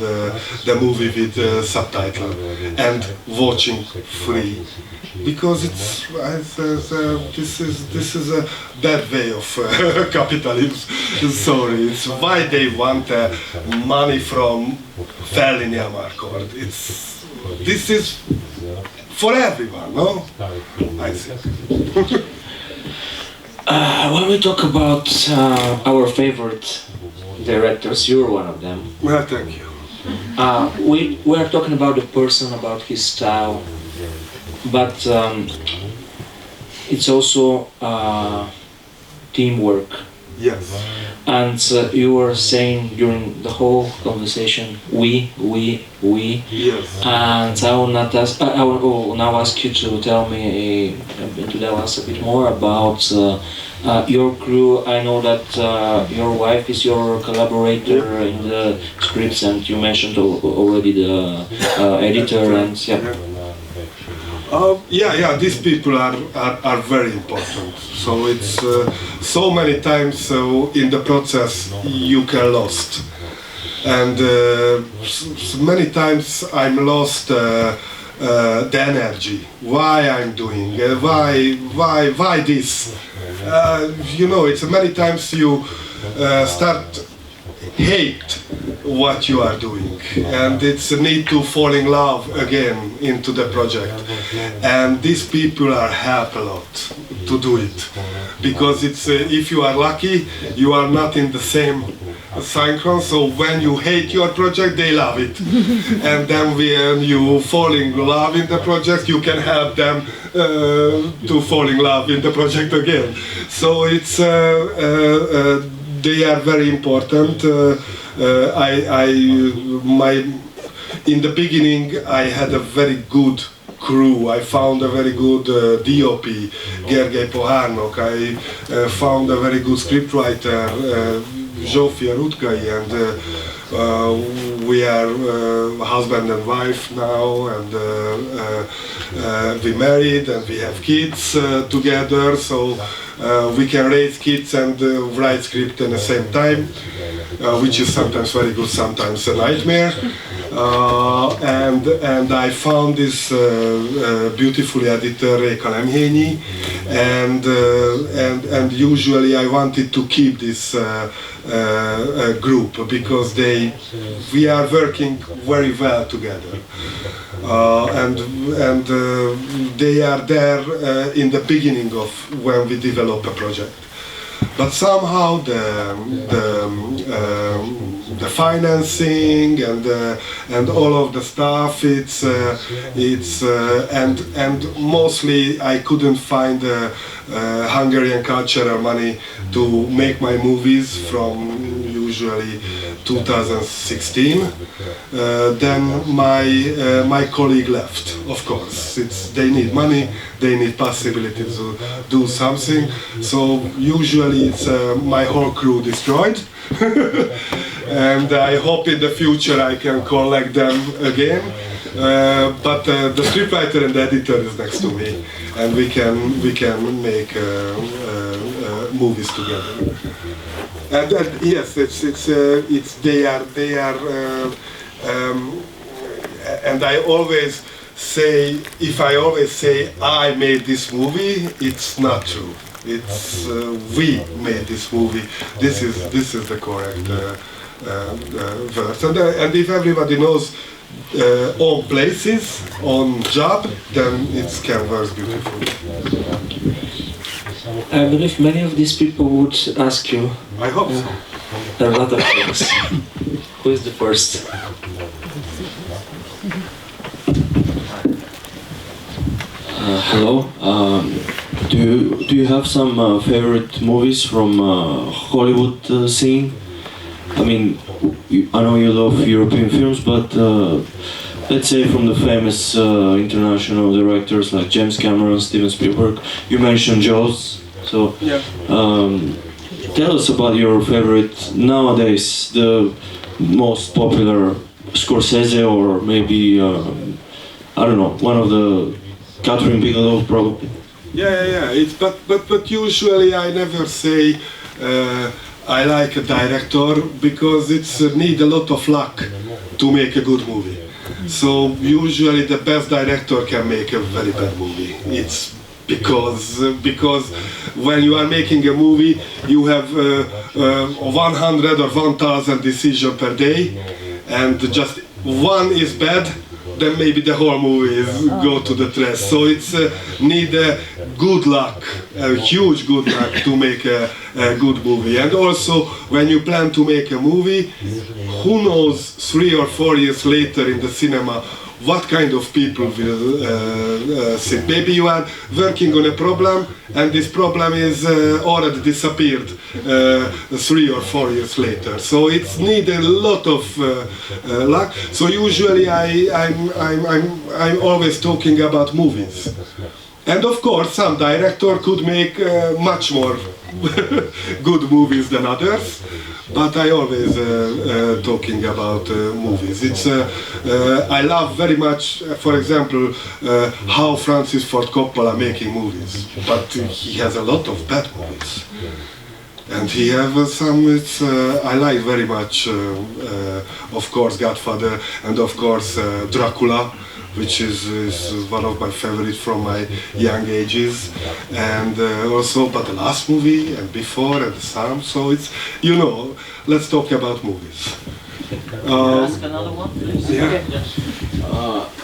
Speaker 2: the movie with subtitle and watching free, because this is a bad way of capitalism. Sorry, it's why they want money from Fellini Amarcord. This is for everyone, no? I think.
Speaker 3: When we talk about our favorite directors, you're one of them.
Speaker 2: Well, thank you.
Speaker 3: We are talking about the person, about his style. but it's also teamwork.
Speaker 2: Yes.
Speaker 3: And you were saying during the whole conversation, we.
Speaker 2: Yes.
Speaker 3: And I will not ask. I will now ask you to tell us a bit more about your crew. I know that your wife is your collaborator in the scripts, and you mentioned already the editor and
Speaker 2: these people are very important. So it's so many times in the process you get lost, and many times I'm lost the energy. Why I'm doing? Why this? It's many times you start hate what you are doing, and it's a need to fall in love again into the project, and these people are help a lot to do it, because it's if you are lucky you are not in the same synchron, so when you hate your project they love it and then when you fall in love in the project you can help them to fall in love in the project again. So it's they are very important. In the beginning I had a very good crew. I found a very good DOP, Gergely Pohárnok. I found a very good scriptwriter, Zsófia Rutkay, and we are husband and wife now, and we married and we have kids together, so we can raise kids and write script at the same time, which is sometimes very good, sometimes a nightmare. And I found this beautiful editor, Réka Lemhényi, and usually I wanted to keep this group because we are working very well together, and they are there in the beginning of when we develop a project. But somehow the financing and all of the stuff, and mostly I couldn't find Hungarian cultural money to make my movies from usually 2016. Then my colleague left, of course. They need money, they need possibility to do something. So usually it's my whole crew destroyed. And I hope in the future I can collect them again. But the scriptwriter and the editor is next to me, and we can make movies together. And yes, it's they are and I always say, if I always say I made this movie, it's not true. It's we made this movie. This is the correct verse. And if everybody knows own places, own job, then it can work beautifully.
Speaker 3: I believe many of these people would ask you.
Speaker 2: I hope so.
Speaker 3: A lot of things. Who is the first?
Speaker 4: Hello. Do you have some favorite movies from Hollywood scene? I mean, I know you love European films, but let's say from the famous international directors like James Cameron, Steven Spielberg. You mentioned Jaws, so tell us about your favorite nowadays, the most popular Scorsese, or maybe I don't know, one of the Catherine Bigelow probably.
Speaker 2: Yeah. It's but usually I never say I like a director, because it's need a lot of luck to make a good movie. So usually the best director can make a very bad movie. It's because when you are making a movie, you have 100 or 1,000 decisions per day, and just one is bad, then maybe the whole movie is go to the trash. So it's need good luck, huge good luck to make a good movie. And also when you plan to make a movie, who knows 3 or 4 years later in the cinema what kind of people will sit. Maybe you are working on a problem and this problem is already disappeared 3 or 4 years later. So it's need a lot of luck. So usually I'm always talking about movies. And of course some director could make much more good movies than others. But I always talking about movies. It's I love very much, for example, how Francis Ford Coppola making movies. But he has a lot of bad movies, and he have some. It's I like very much, of course, Godfather, and of course Dracula, which is one of my favorites from my young ages, and also, but the last movie and before and some. So it's, you know, let's talk about movies.
Speaker 3: Ask another one, please.
Speaker 2: Yeah.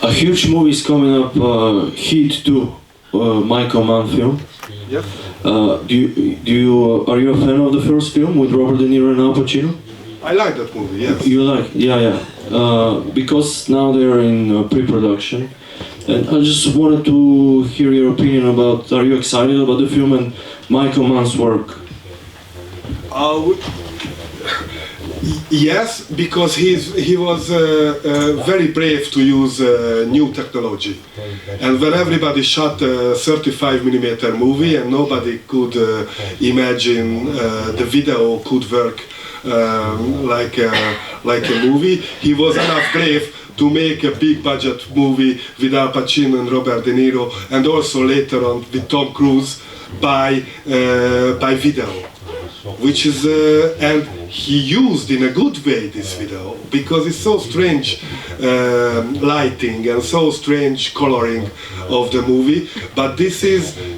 Speaker 4: A huge movie is coming up, Heat 2, Michael Mann film.
Speaker 2: Yep.
Speaker 4: Are you a fan of the first film with Robert De Niro and Al Pacino?
Speaker 2: I like that movie. Yes.
Speaker 4: You like? Yeah. Because now they're in pre-production, and I just wanted to hear your opinion about. Are you excited about the film and Michael Mann's work?
Speaker 2: Yes, because he was very brave to use new technology, and when everybody shot a 35mm movie and nobody could imagine the video could work like a movie, he was enough brave to make a big budget movie with Al Pacino and Robert De Niro, and also later on with Tom Cruise by video, which is and he used in a good way this video because it's so strange lighting and so strange coloring of the movie, but this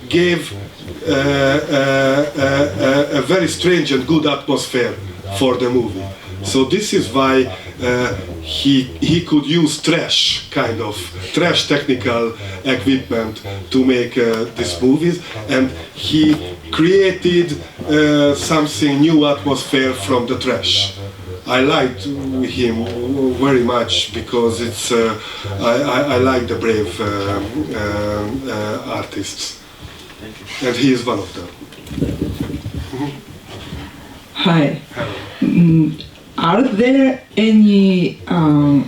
Speaker 2: gave a very strange and good atmosphere for the movie. So this is why he could use trash technical equipment to make these movies, and he created something new atmosphere from the trash. I liked him very much because it's I like the brave artists, and he is one of them.
Speaker 5: Hi. Are there any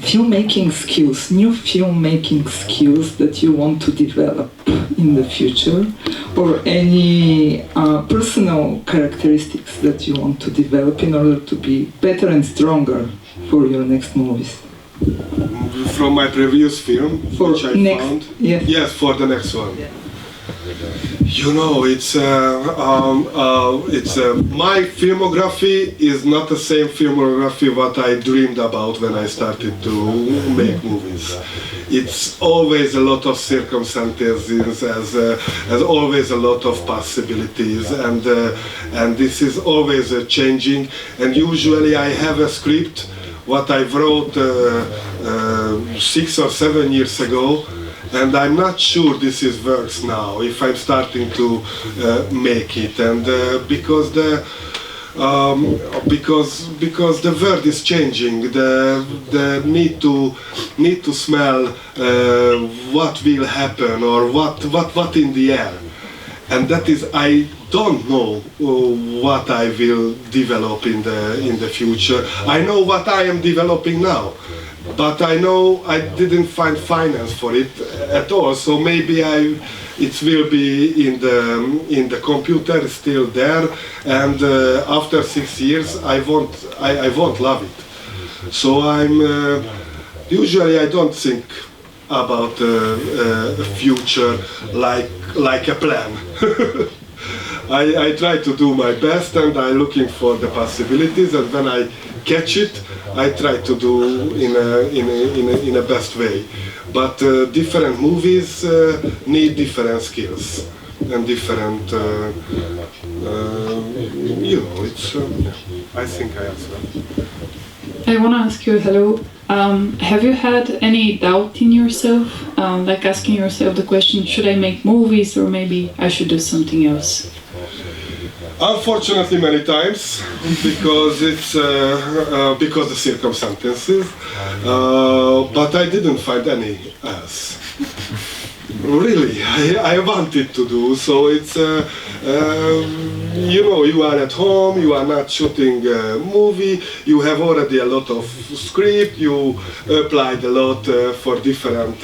Speaker 5: filmmaking skills, new filmmaking skills that you want to develop in the future, or any personal characteristics that you want to develop in order to be better and stronger for your next movies?
Speaker 2: From my previous film, which I found?
Speaker 5: Yeah.
Speaker 2: Yes, for the next one.
Speaker 5: Yeah.
Speaker 2: You know, it's my filmography is not the same filmography what I dreamed about when I started to make movies. It's always a lot of circumstances, as always a lot of possibilities, and this is always changing. And usually I have a script what I wrote 6 or 7 years ago. And I'm not sure this works now if I'm starting to make it, and because the world is changing, the need to smell what will happen or what in the air, and that is I don't know what I will develop in the future. I know what I am developing now. But I know I didn't find finance for it at all, so maybe it will be in the computer still there, and after 6 years I won't love it. So I'm usually I don't think about a future like a plan. I try to do my best, and I'm looking for the possibilities, and when I catch it, I try to do in a best way. But different movies need different skills and different. You know, it's. I think I answered.
Speaker 6: I want to ask you, hello. Have you had any doubt in yourself, like asking yourself the question, should I make movies or maybe I should do something else?
Speaker 2: Unfortunately, many times, because it's because the circumstances. But I didn't find any else. Really, I wanted to do so. It's you know, you are at home, you are not shooting a movie, you have already a lot of script, you applied a lot for different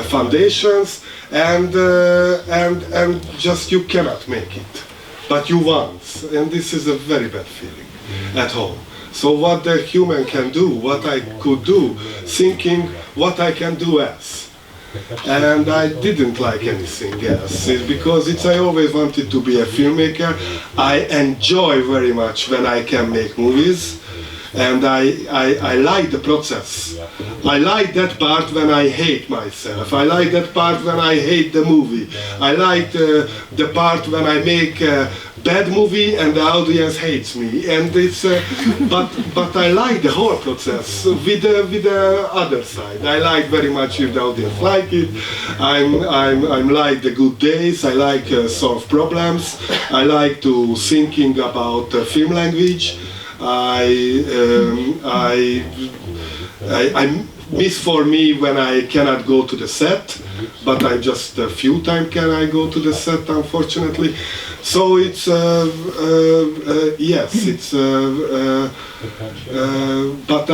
Speaker 2: foundations, and just you cannot make it. But you want, and this is a very bad feeling at home. So what the human can do, what I could do, thinking what I can do else. And I didn't like anything else, because I always wanted to be a filmmaker. I enjoy very much when I can make movies, and I like the process. I like that part when I hate myself. I like that part when I hate the movie. I like the part when I make a bad movie and the audience hates me. And it's but I like the whole process with the other side. I like very much if the audience like it. I'm like the good days. I like solve problems. I like to thinking about film language. I miss for me when I cannot go to the set, but I just a few times can I go to the set, unfortunately. So it's yes, it's but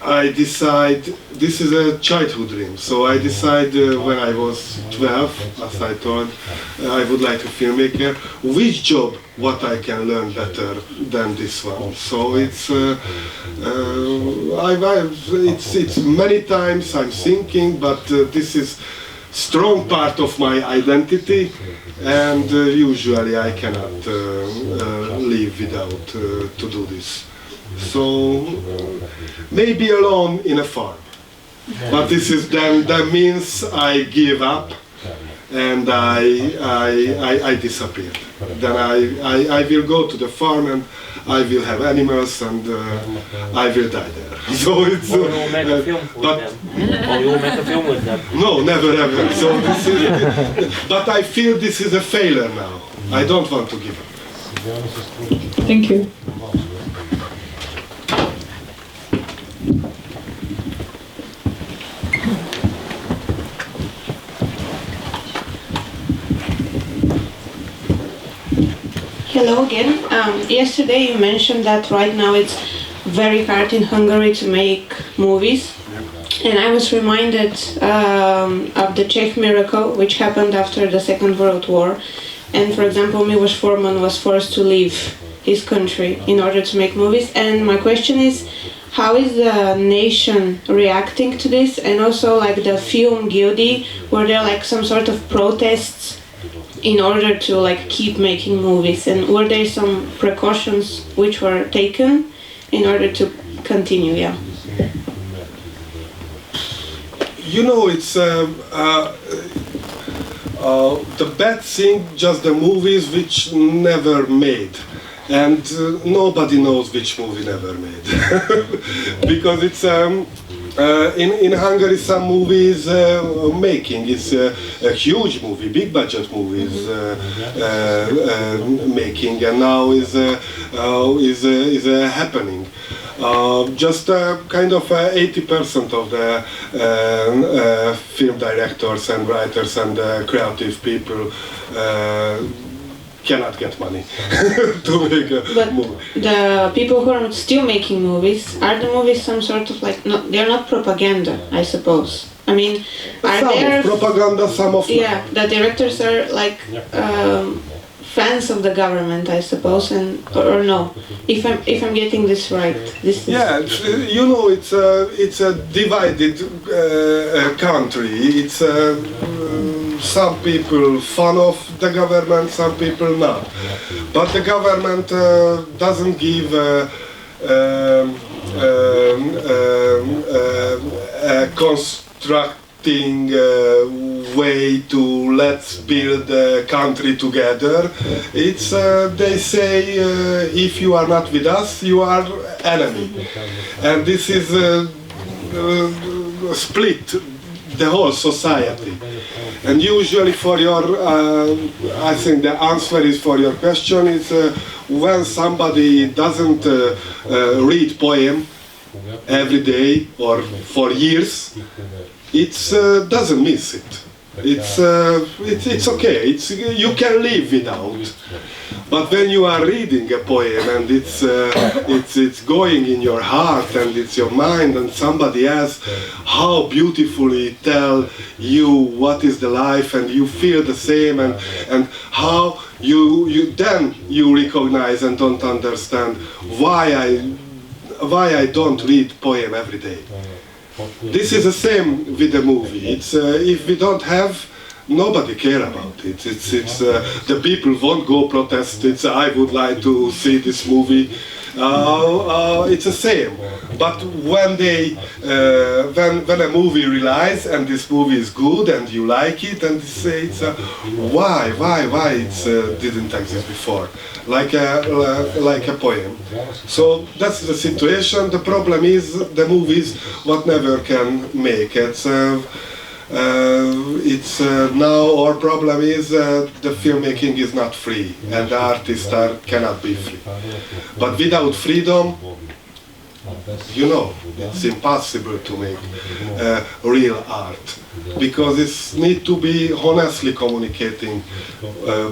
Speaker 2: I decide this is a childhood dream. So I decide when I was 12, as I told, I would like a filmmaker. Which job, what I can learn better than this one? So it's it's many times I'm thinking, but this is strong part of my identity, and usually I cannot live without to do this. So maybe alone in a farm, but this is then that means I give up and I disappear. Then I will go to the farm and I will have animals and I will die there. So it's
Speaker 3: Or you'll make a film with them. Or you'll make a film with them.
Speaker 2: no, never ever. So this is, but I feel this is a failure now. I don't want to give up.
Speaker 6: Thank you.
Speaker 7: Hello again. Yesterday you mentioned that right now it's very hard in Hungary to make movies. And I was reminded of the Czech miracle, which happened after the Second World War. And for example, Miloš Forman was forced to leave his country in order to make movies. And my question is, how is the nation reacting to this? And also like the film guilty, were there like some sort of protests in order to like keep making movies, and were there some precautions which were taken in order to continue? Yeah.
Speaker 2: You know, it's the bad thing, just the movies which never made, and nobody knows which movie never made, because it's in Hungary some movies making. It's a huge movie, big budget movies making, and now is happening. Just kind of 80% of the film directors and writers and creative people cannot get money to make a movie.
Speaker 7: The people who are still making movies, are the movies some sort of like, no, they're not propaganda, I suppose. I mean, are
Speaker 2: some
Speaker 7: there
Speaker 2: of propaganda, some of
Speaker 7: yeah, the directors are like fans of the government, I suppose, and or no? If I'm getting this right, this is
Speaker 2: yeah. You know, it's a divided country. It's some people fun of the government, some people not. But the government doesn't give a constructing way to let's build the country together. It's they say if you are not with us, you are enemy, and this is split the whole society. And usually for your, I think the answer is for your question is when somebody doesn't read poem every day or for years, it doesn't miss it. It's okay. You can live without. But when you are reading a poem and it's going in your heart and it's your mind, and somebody else how beautifully tell you what is the life, and you feel the same, and how you then you recognize and don't understand why I don't read poem every day. This is the same with the movie. It's if we don't have, nobody care about it. It's the people won't go protest. It's I would like to see this movie. It's the same. But when they when a movie release and this movie is good and you like it and you say it's why it didn't exist before, like a poem. So that's the situation. The problem is the movies what never can make it. Now our problem is the filmmaking is not free and the artists cannot be free. But without freedom, you know, it's impossible to make real art, because it needs to be honestly communicating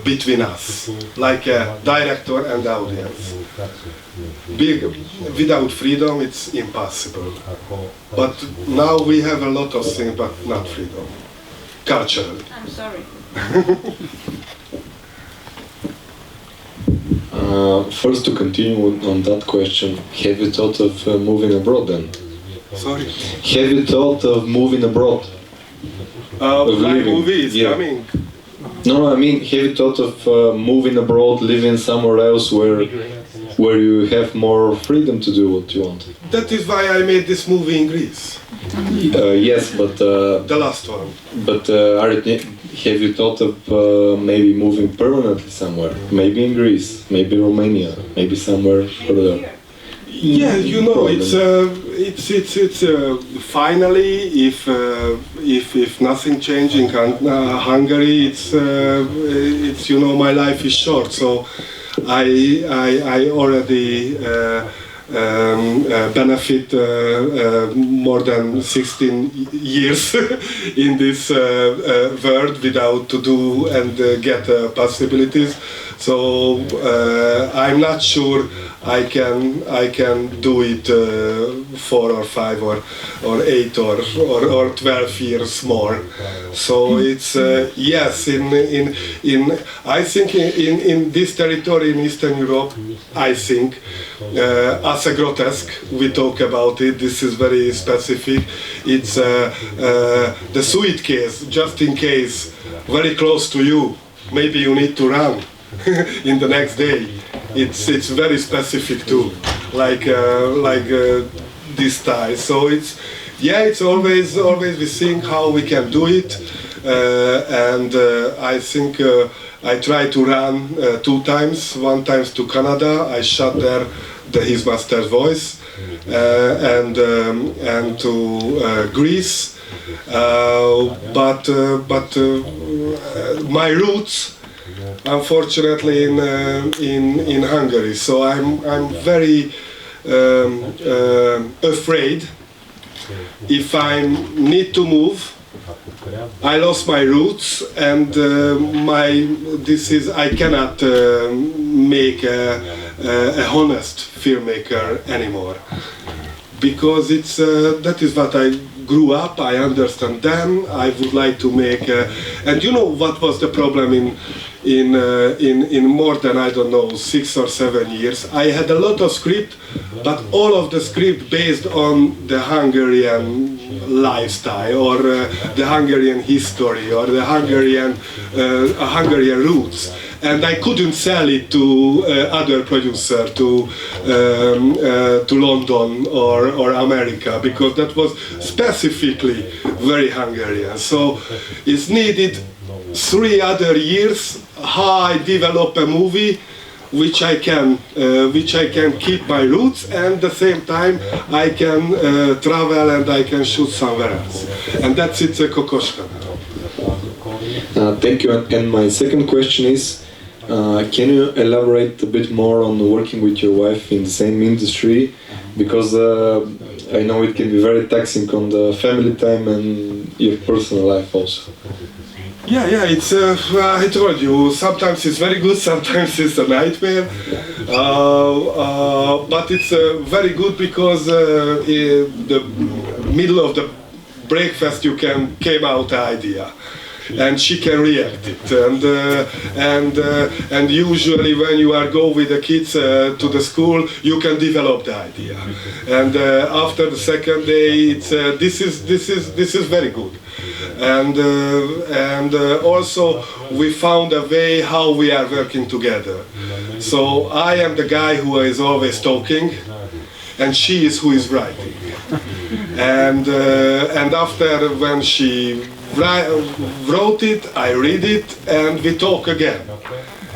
Speaker 2: between us, like a director and the audience. Without freedom, it's impossible. But now we have a lot of things, but not freedom. Culturally.
Speaker 7: I'm sorry.
Speaker 8: First, to continue on that question, have you thought of moving abroad then?
Speaker 2: Sorry?
Speaker 8: Have you thought of moving abroad?
Speaker 2: My movie is coming.
Speaker 8: No, I mean, have you thought of moving abroad, living somewhere else where you have more freedom to do what you want?
Speaker 2: That is why I made this movie in Greece.
Speaker 8: Yes, but...
Speaker 2: the last one.
Speaker 8: But have you thought of maybe moving permanently somewhere? Maybe in Greece, maybe Romania, maybe somewhere further.
Speaker 2: Yeah, you know, it's finally, if nothing changing in Hungary, it's you know, my life is short, so I already benefit more than 16 years in this world without to do and get possibilities. So I'm not sure I can do it 4 or 5 or 8 or 12 years more. So it's yes, in I think in this territory in Eastern Europe, I think as a grotesque we talk about it. This is very specific. It's the suitcase, just in case, very close to you. Maybe you need to run in the next day. It's very specific too, like this style. So it's always we think how we can do it, and I think I tried to run 2 times. One time to Canada, I shot there his master's voice, and to Greece, but my roots, unfortunately, in Hungary. So I'm very afraid if I need to move. I lost my roots, and I cannot make a honest filmmaker anymore, because that is what I grew up. I understand them. I would like to make, and you know what was the problem in more than, I don't know, 6 or 7 years. I had a lot of script, but all of the script based on the Hungarian lifestyle or the Hungarian history or the Hungarian roots. And I couldn't sell it to other producer, to London or America, because that was specifically very Hungarian. So it's needed 3 other years how I develop a movie which I can keep my roots, and at the same time I can travel and I can shoot somewhere else. And that's it, Kokoschka.
Speaker 8: Thank you. And my second question is, can you elaborate a bit more on working with your wife in the same industry? Because I know it can be very taxing on the family time and your personal life also.
Speaker 2: Yeah, it's, I told you, sometimes it's very good, sometimes it's a nightmare. But it's very good because in the middle of the breakfast you came out the idea. And she can react it, and usually when you are go with the kids to the school, you can develop the idea. And after the second day, it's this is very good. And also we found a way how we are working together. So I am the guy who is always talking, and she is who is writing. And after when she wrote it, I read it, and we talk again.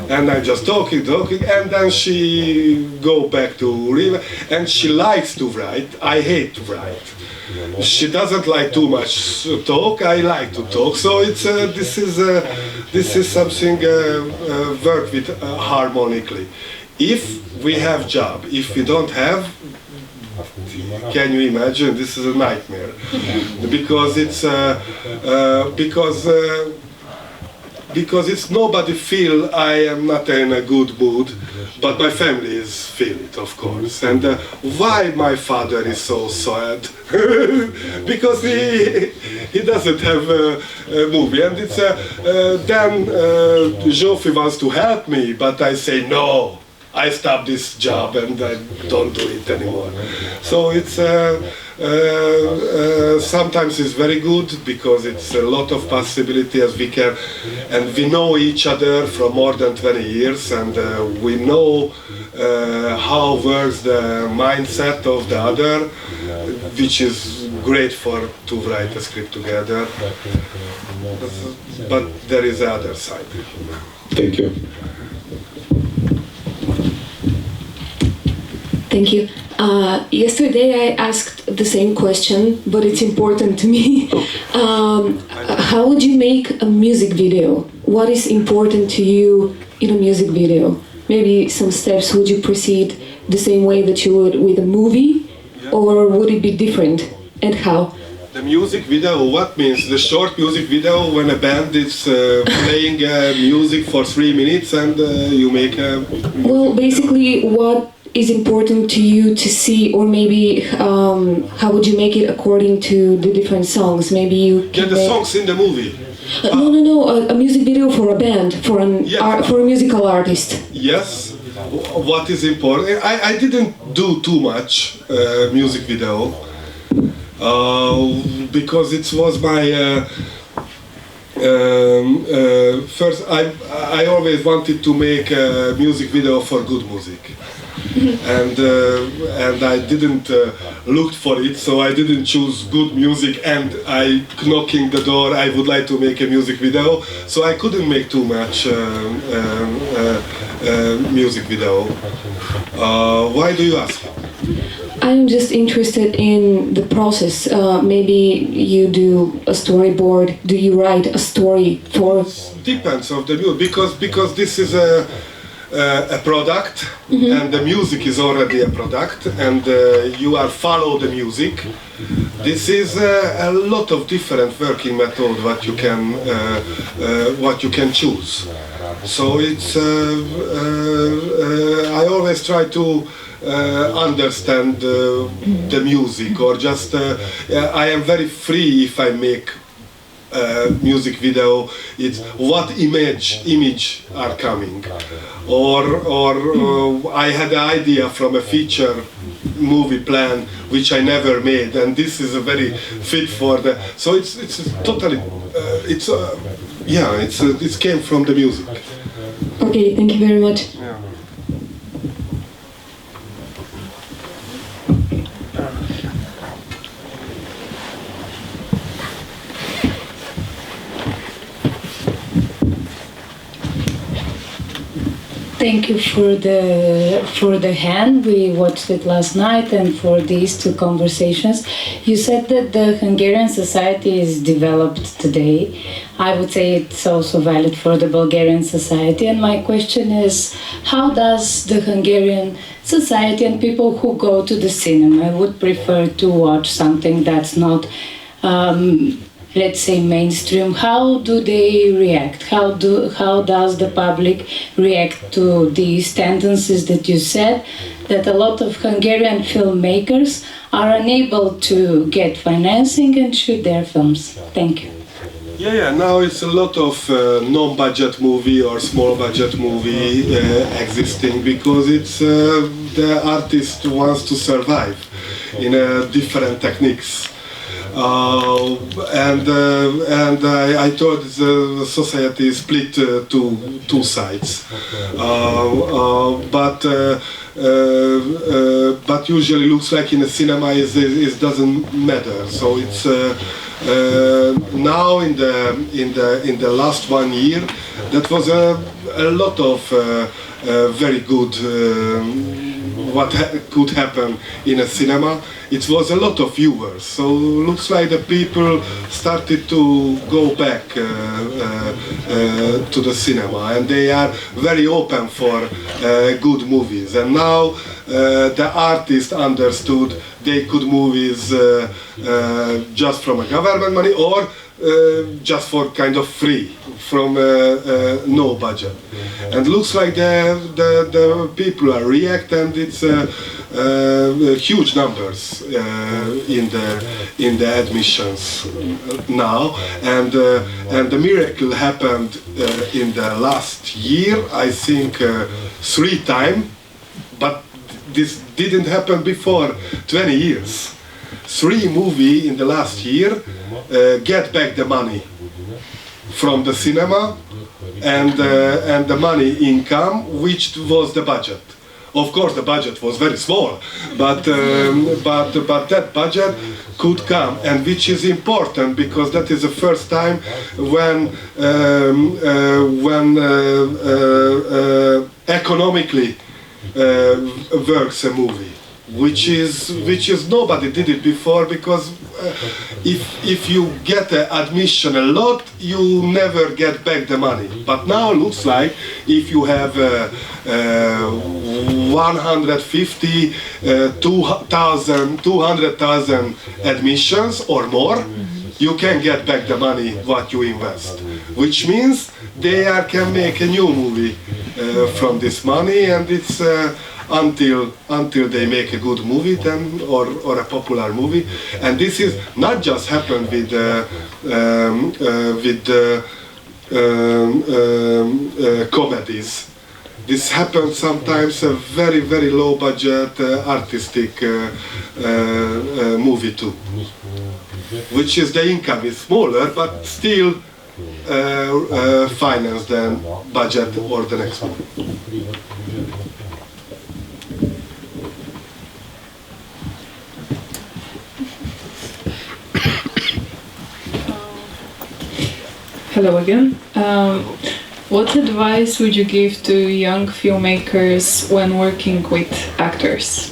Speaker 2: And I'm just talking, and then she go back to read, and she likes to write. I hate to write. She doesn't like too much talk. I like to talk. So it's this is something work with harmonically. If we have job, if we don't have, can you imagine? This is a nightmare, because it's nobody feel I am not in a good mood, but my family is feel it, of course. And why my father is so sad? Because he doesn't have a movie, and it's then Joffrey wants to help me, but I say no. I stop this job and I don't do it anymore. So it's sometimes it's very good because it's a lot of possibility as we can, and we know each other from more than 20 years, and we know how works the mindset of the other, which is great for to write a script together. But there is the other side.
Speaker 8: Thank you.
Speaker 9: Thank you. Yesterday I asked the same question, but it's important to me. How would you make a music video? What is important to you in a music video? Maybe some steps, would you proceed the same way that you would with a movie? Or would it be different? And how?
Speaker 2: The music video, what means? The short music video when a band is playing music for 3 minutes and you make a...
Speaker 9: Well, basically what is important to you to see, or maybe how would you make it according to the different songs? Maybe you can
Speaker 2: the songs in the movie.
Speaker 9: No, a music video for a band, for for a musical artist.
Speaker 2: Yes. What is important? I didn't do too much music video because it was my first. I always wanted to make a music video for good music. And I didn't look for it, so I didn't choose good music, and I knocking the door, I would like to make a music video, so I couldn't make too much music video. Why do you ask?
Speaker 9: I'm just interested in the process. Maybe you do a storyboard. Do you write a story for?
Speaker 2: Depends of the music, because this is a product, and the music is already a product, and you are follow the music. This is a lot of different working method what you can choose. So it's I always try to understand the music, or just I am very free if I make music video. It's what image are coming, or I had an idea from a feature movie plan which I never made, and this is a very fit for the. So it's totally it came from the music.
Speaker 9: Okay, thank you very much.
Speaker 2: Yeah.
Speaker 10: Thank you for the hand. We watched it last night, and for these two conversations. You said that the Hungarian society is developed today. I would say it's also valid for the Bulgarian society. And my question is, how does the Hungarian society and people who go to the cinema would prefer to watch something that's not let's say mainstream, how do they react? How does the public react to these tendencies that you said, that a lot of Hungarian filmmakers are unable to get financing and shoot their films? Thank you.
Speaker 2: Yeah, now it's a lot of non-budget movie or small budget movie existing, because it's the artist wants to survive in different techniques. And I thought the society is split to two sides, but usually looks like in the cinema it doesn't matter. So it's now in the last 1 year that was a lot of very good could happen in a cinema. It was a lot of viewers, so looks like the people started to go back to the cinema, and they are very open for good movies. And now the artists understood they could movies just from a government money, or just for kind of free, from no budget. And looks like the people are react, and it's huge numbers in the admissions now. And the miracle happened in the last year, I think 3 times, but this didn't happen before 20 years. 3 movies in the last year get back the money from the cinema and the money income, which was the budget. Of course, the budget was very small, but that budget could come, and which is important, because that is the first time when economically works a movie. Which is nobody did it before, because if you get an admission a lot, you never get back the money. But now looks like if you have 150, 200,000 admissions or more, you can get back the money what you invest. Which means they can make a new movie from this money, and it's until they make a good movie then, or a popular movie. And this is not just happened with comedies. This happens sometimes a very, very low budget artistic movie too, which is the income is smaller, but still finance than budget or the next one.
Speaker 6: Hello again. What advice would you give to young filmmakers when working with actors?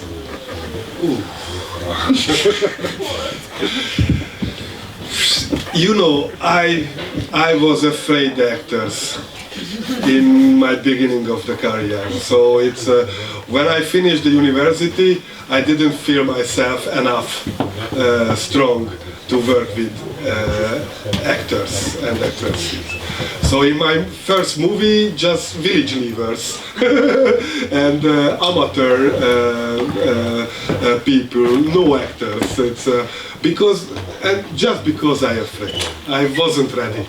Speaker 2: You know, I was afraid of actors in my beginning of the career. So it's when I finished the university, I didn't feel myself enough strong to work with actors and actresses. So in my first movie, just village leavers and amateur people, no actors. It's just because I afraid, I wasn't ready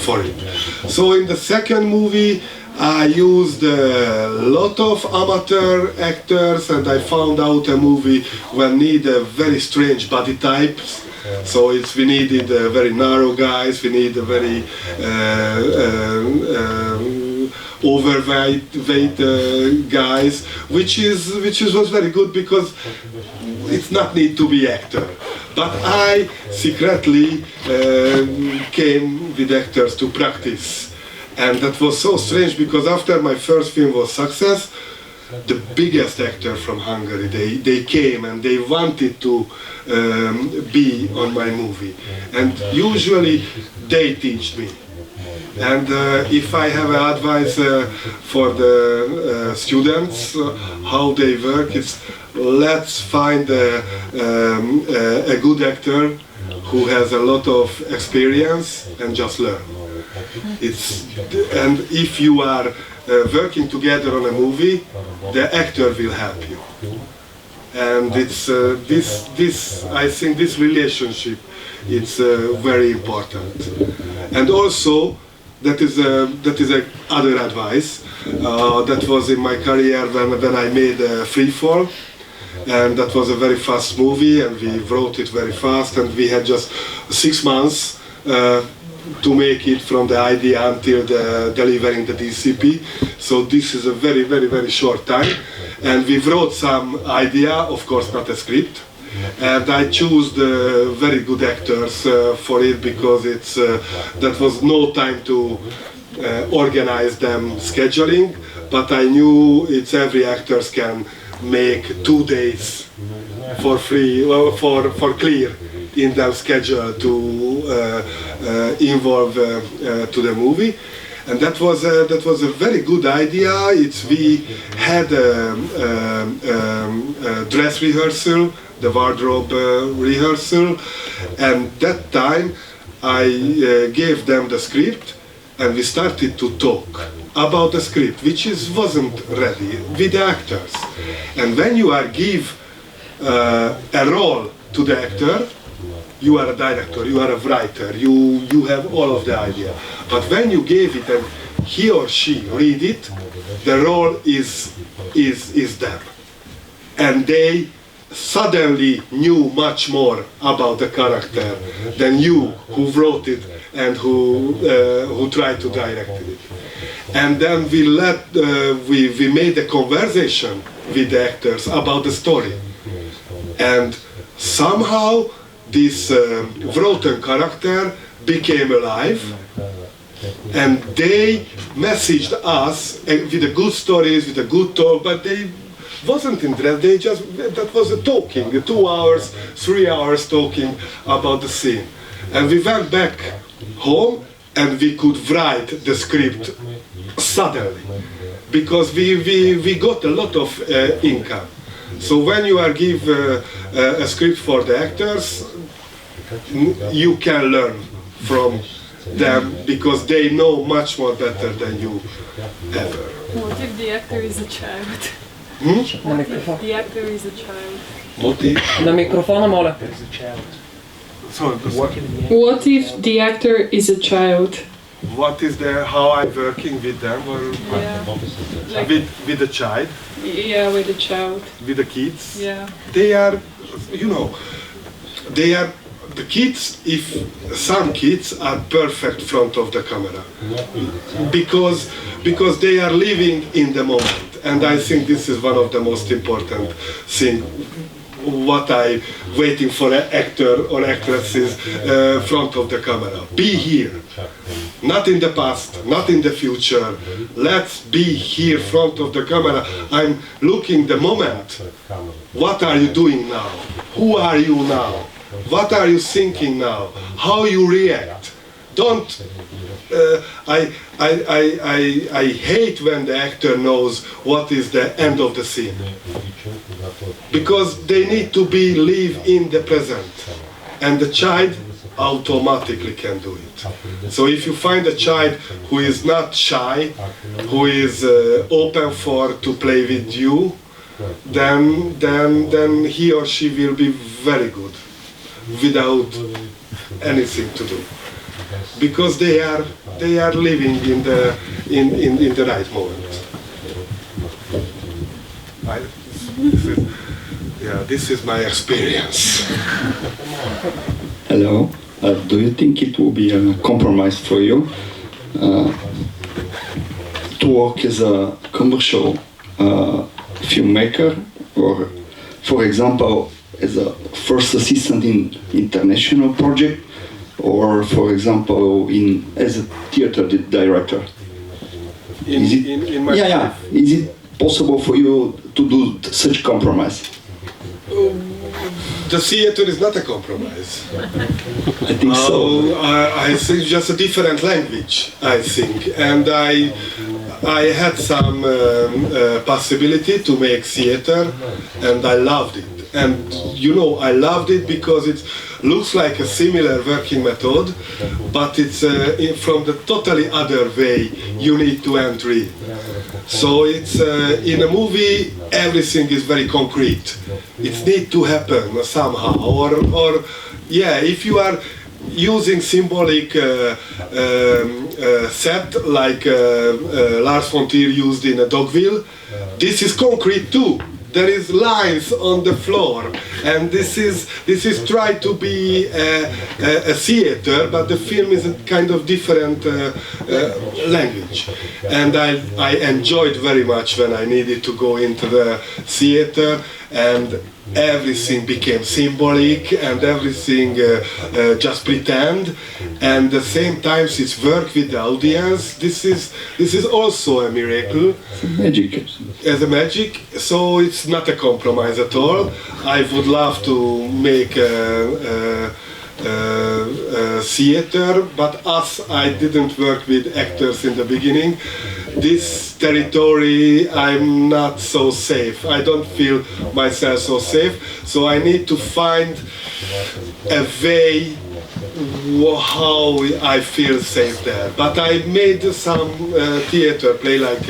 Speaker 2: for it. So in the second movie, I used a lot of amateur actors, and I found out a movie where need a very strange body types. So we needed very narrow guys, we need a very overweight guys, which was very good, because it's not need to be actor. But I secretly came with actors to practice. And that was so strange because after my first film was success, the biggest actor from Hungary, they came and they wanted to be on my movie. And usually they teach me. And if I have advice for the students, how they work, it's let's find a good actor who has a lot of experience and just learn. And if you are working together on a movie, the actor will help you. And it's I think this relationship, it's very important. And also, that is other advice. That was in my career when I made Free Fall, and that was a very fast movie, and we wrote it very fast, and we had just 6 months to make it from the idea until delivering the DCP. So this is a very, very, very short time, and we wrote some idea, of course not a script. And I chose the very good actors for it because that was no time to organize them scheduling, but I knew it's every actors can make 2 days for free, for clear in their schedule to involve to the movie. And that was a very good idea. We had a dress rehearsal, the wardrobe rehearsal, and that time I gave them the script and we started to talk about the script, which wasn't ready with the actors. And when you give a role to the actor, you are a director, you are a writer, you have all of the idea. But when you gave it and he or she read it, the role is them. And they suddenly knew much more about the character than you who wrote it and who tried to direct it. And then we made a conversation with the actors about the story. And somehow this written character became alive, and they messaged us with the good stories, with the good talk, but they wasn't interested, that was a talking, 2 hours, 3 hours talking about the scene. And we went back home and we could write the script suddenly, because we got a lot of income. So when you give a script for the actors, you can learn from them because they know much more better than you ever.
Speaker 6: What if the actor is a child?
Speaker 11: What if
Speaker 6: the actor is a child?
Speaker 11: На микрофона, моля.
Speaker 6: What if the actor is a child?
Speaker 2: What is how I'm working with them, or
Speaker 6: like
Speaker 2: with the child?
Speaker 6: Yeah, with the child.
Speaker 2: With the kids?
Speaker 6: Yeah.
Speaker 2: They are, they are the kids. If some kids are perfect front of the camera, because they are living in the moment, and I think this is one of the most important things. What I waiting for an actor or actresses front of the camera. Be here, not in the past, not in the future. Let's be here front of the camera. I'm looking the moment. What are you doing now? Who are you now? What are you thinking now? How you react? Don't. I hate when the actor knows what is the end of the scene, because they need to live in the present, and the child automatically can do it. So if you find a child who is not shy, who is open to play with you, then he or she will be very good without anything to do, because they are living in the right moment. This is my experience.
Speaker 12: Hello. Do you think it will be a compromise for you to work as a commercial filmmaker, or, for example, as a first assistant in international project, or, for example, as a theater director?
Speaker 2: in my
Speaker 12: yeah. Is it possible for you to do such compromise?
Speaker 2: The theater is not a compromise.
Speaker 12: I think so.
Speaker 2: I think just a different language, I think. And I had some possibility to make theater, and I loved it. And you know, I loved it because it looks like a similar working method, but it's from the totally other way you need to enter in. So it's in a movie everything is very concrete. It needs to happen somehow, or yeah, if you are using symbolic set like Lars von Trier used in a Dogville, this is concrete too. There is lines on the floor, and this is try to be a theater, but the film is a kind of different language. And I enjoyed very much when I needed to go into the theater, and everything became symbolic, and everything just pretend, and at the same time it's work with the audience. This is also a miracle.
Speaker 12: Magic.
Speaker 2: As a magic, so it's not a compromise at all. I would love to make a theater, but as I didn't work with actors in the beginning, this territory I'm not so safe. I don't feel myself so safe, so I need to find a way how I feel safe there. But I made some theater play like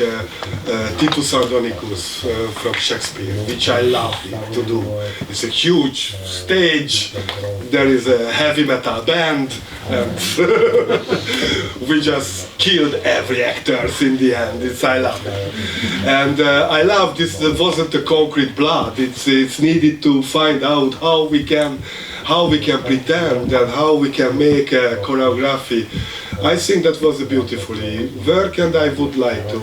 Speaker 2: Titus Andronicus from Shakespeare, which I love to do. It's a huge stage, there is a heavy metal band, and we just killed every actor in the end. I love it. And I love this, it wasn't a concrete blood, it's needed to find out how we can pretend and how we can make a choreography. I think that was a beautifully work, and I would like to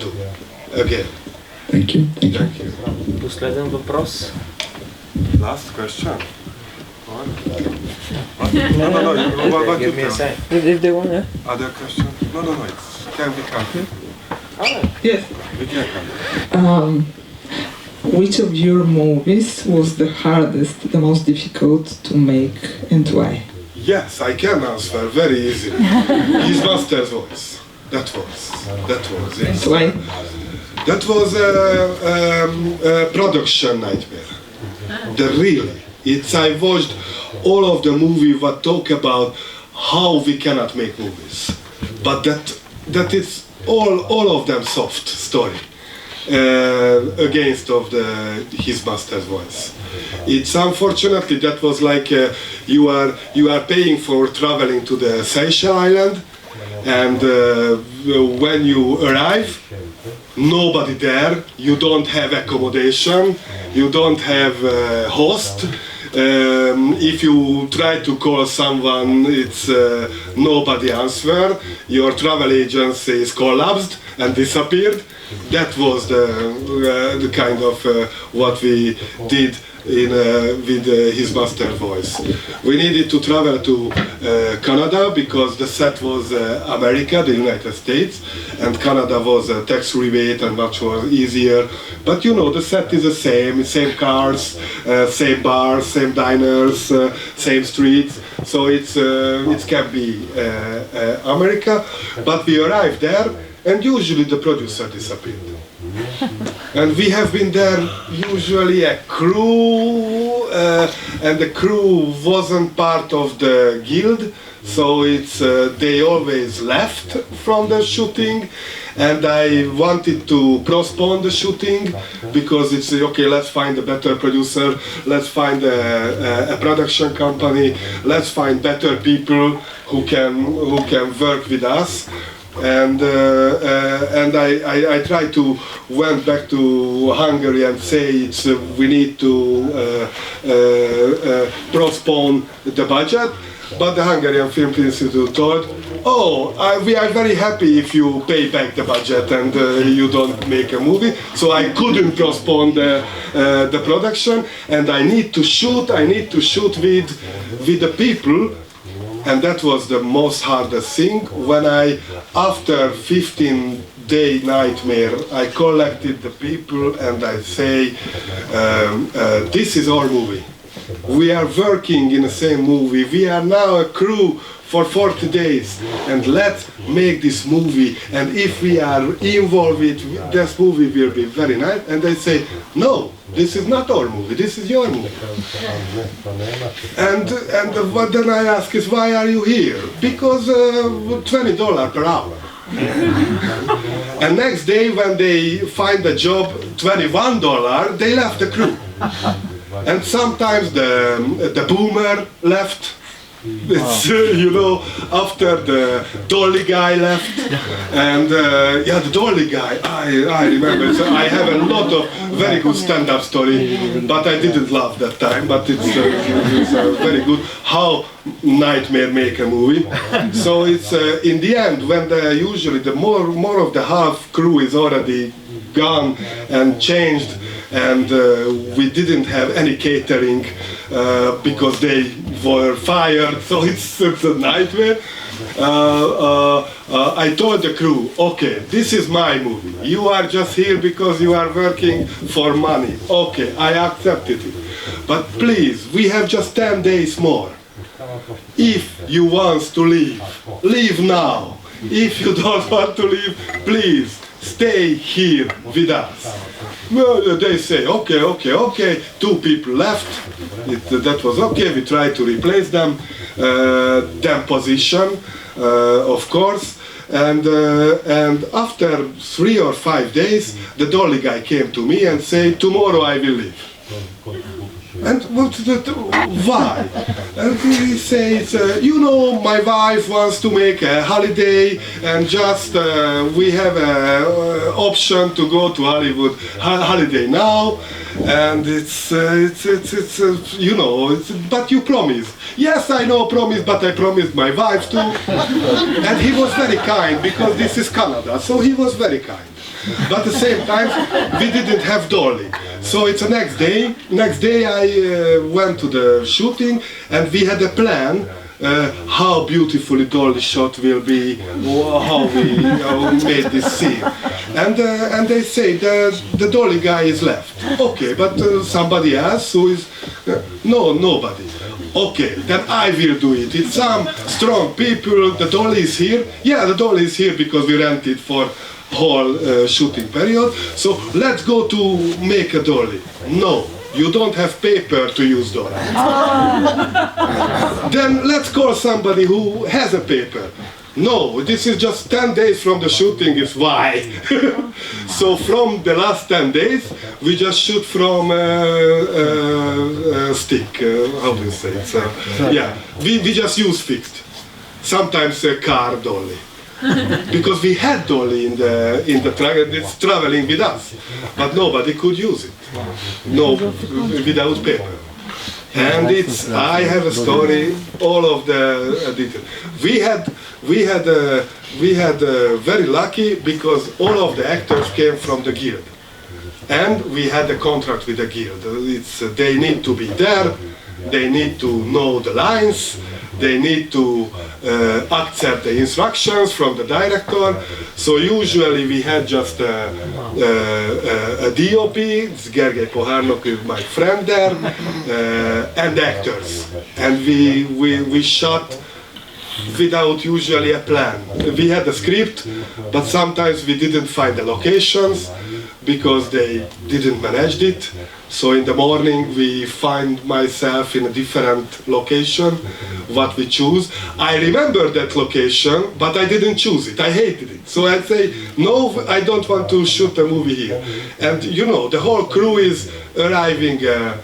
Speaker 2: do again.
Speaker 12: Thank you.
Speaker 3: Последен въпрос.
Speaker 2: Last question. No. What
Speaker 3: Give me a sign.
Speaker 11: If they want, yeah.
Speaker 2: Other question? No. Can we come?
Speaker 5: Yes.
Speaker 2: We can come.
Speaker 5: Which of your movies was the hardest, the most difficult to make, and why?
Speaker 2: Yes, I can answer very easily. His master's voice. That was it.
Speaker 5: Why?
Speaker 2: That was a production nightmare. I watched all of the movie that talk about how we cannot make movies, but that is all of them soft story. Against of his master's voice. It's unfortunately that was like you are paying for traveling to the Seychelles Island, and when you arrive, nobody there. You don't have accommodation. You don't have a host. If you try to call someone, it's nobody answer. Your travel agency is collapsed and disappeared. That was the kind of what we did with his master voice. We needed to travel to Canada because the set was America, the United States, and Canada was a tax rebate and much more easier. But you know, the set is the same cars, same bars, same diners, same streets. So it can be America. But we arrived there, and usually the producer disappeared. And we have been there usually a crew, and the crew wasn't part of the guild, so they always left from the shooting, and I wanted to postpone the shooting because it's okay, let's find a better producer, let's find a production company, let's find better people who can work with us. And I tried to went back to Hungary and say we need to postpone the budget, but the Hungarian Film Institute told, we are very happy if you pay back the budget and you don't make a movie. So I couldn't postpone the production, and I need to shoot with the people. And that was the most hardest thing when after 15 day nightmare. I collected the people and I say, this is our movie. We are working in the same movie. We are now a crew for 40 days and let's make this movie, and if we are involved with this movie will be very nice. And they say, no, this is not our movie, this is your movie. And what then I ask is, why are you here? Because $20 per hour. And next day when they find a job, $21, they left the crew. And sometimes the boomer left. It's, you know, after the dolly guy left, and yeah, the dolly guy, I remember, so I have a lot of very good stand-up story, but I didn't laugh that time, but it's very good how nightmare make a movie. So it's in the end, when usually the more of the half crew is already gone and changed, and we didn't have any catering because they were fired, so it's a nightmare. I told the crew, okay, this is my movie. You are just here because you are working for money. Okay, I accepted it. But please, we have just 10 days more. If you want to leave, leave now. If you don't want to leave, please stay here with us. Well, they say, okay. 2 people left. That was okay. We tried to replace them. Them position, of course. And after 3 or 5 days, the dolly guy came to me and said, tomorrow I will leave. And why? And he says, you know, my wife wants to make a holiday, and just we have an option to go to Hollywood holiday now, and it's you know, but you promised. Yes, I know, promise, but I promised my wife too. And he was very kind, because this is Canada, so he was very kind. But at the same time, we didn't have dolly. So it's the next day. Next day I went to the shooting, and we had a plan how beautifully dolly shot will be, how we made this scene. And they say the dolly guy is left. Okay, but somebody else who is... no, nobody. Okay, then I will do it. It's some strong people. The dolly is here. Yeah, the dolly is here because we rented for whole shooting period. So let's go to make a dolly. No, you don't have paper to use dolly. Then let's call somebody who has a paper. No, this is just 10 days from the shooting, is why. So from the last 10 days, we just shoot from stick, how do you say it? Yeah, we just use fixed. Sometimes a car dolly. Because we had dolly in the truck, and it's traveling with us, but nobody could use it. No, without paper. And it's, I have a story, all of the details. We had very lucky because all of the actors came from the guild, and we had a contract with the guild. It's they need to be there, they need to know the lines, they need to accept the instructions from the director. So usually we had just a DOP, it's Gergely Pohárnok, my friend there, and actors. And we shot without usually a plan. We had a script, but sometimes we didn't find the locations because they didn't manage it. So in the morning we find myself in a different location, what we choose. I remember that location, but I didn't choose it. I hated it. So I'd say, no, I don't want to shoot a movie here. And you know, the whole crew is arriving a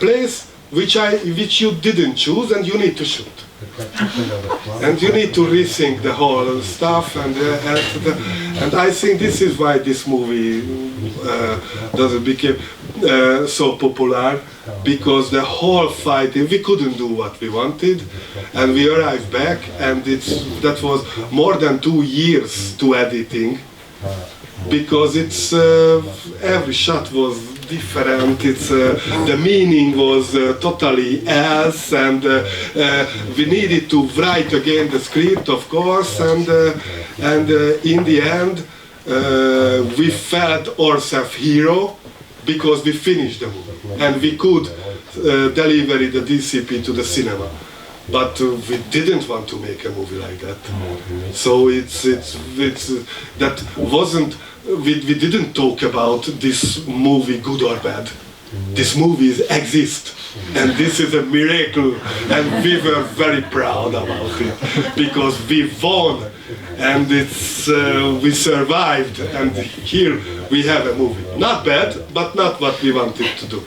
Speaker 2: place which you didn't choose, and you need to shoot. And you need to rethink the whole stuff, and I think this is why this movie doesn't become so popular, because the whole fighting, we couldn't do what we wanted, and we arrived back, and that was more than 2 years to editing, because it's every shot was different. It's the meaning was totally else, and we needed to write again the script, of course, and in the end we felt ourselves hero because we finished the movie and we could deliver the DCP to the cinema. But we didn't want to make a movie like that. So it's that wasn't. We didn't talk about this movie good or bad. These movies exist, and this is a miracle, and we were very proud about it because we won, and we survived, and here we have a movie. Not bad, but not what we wanted to do.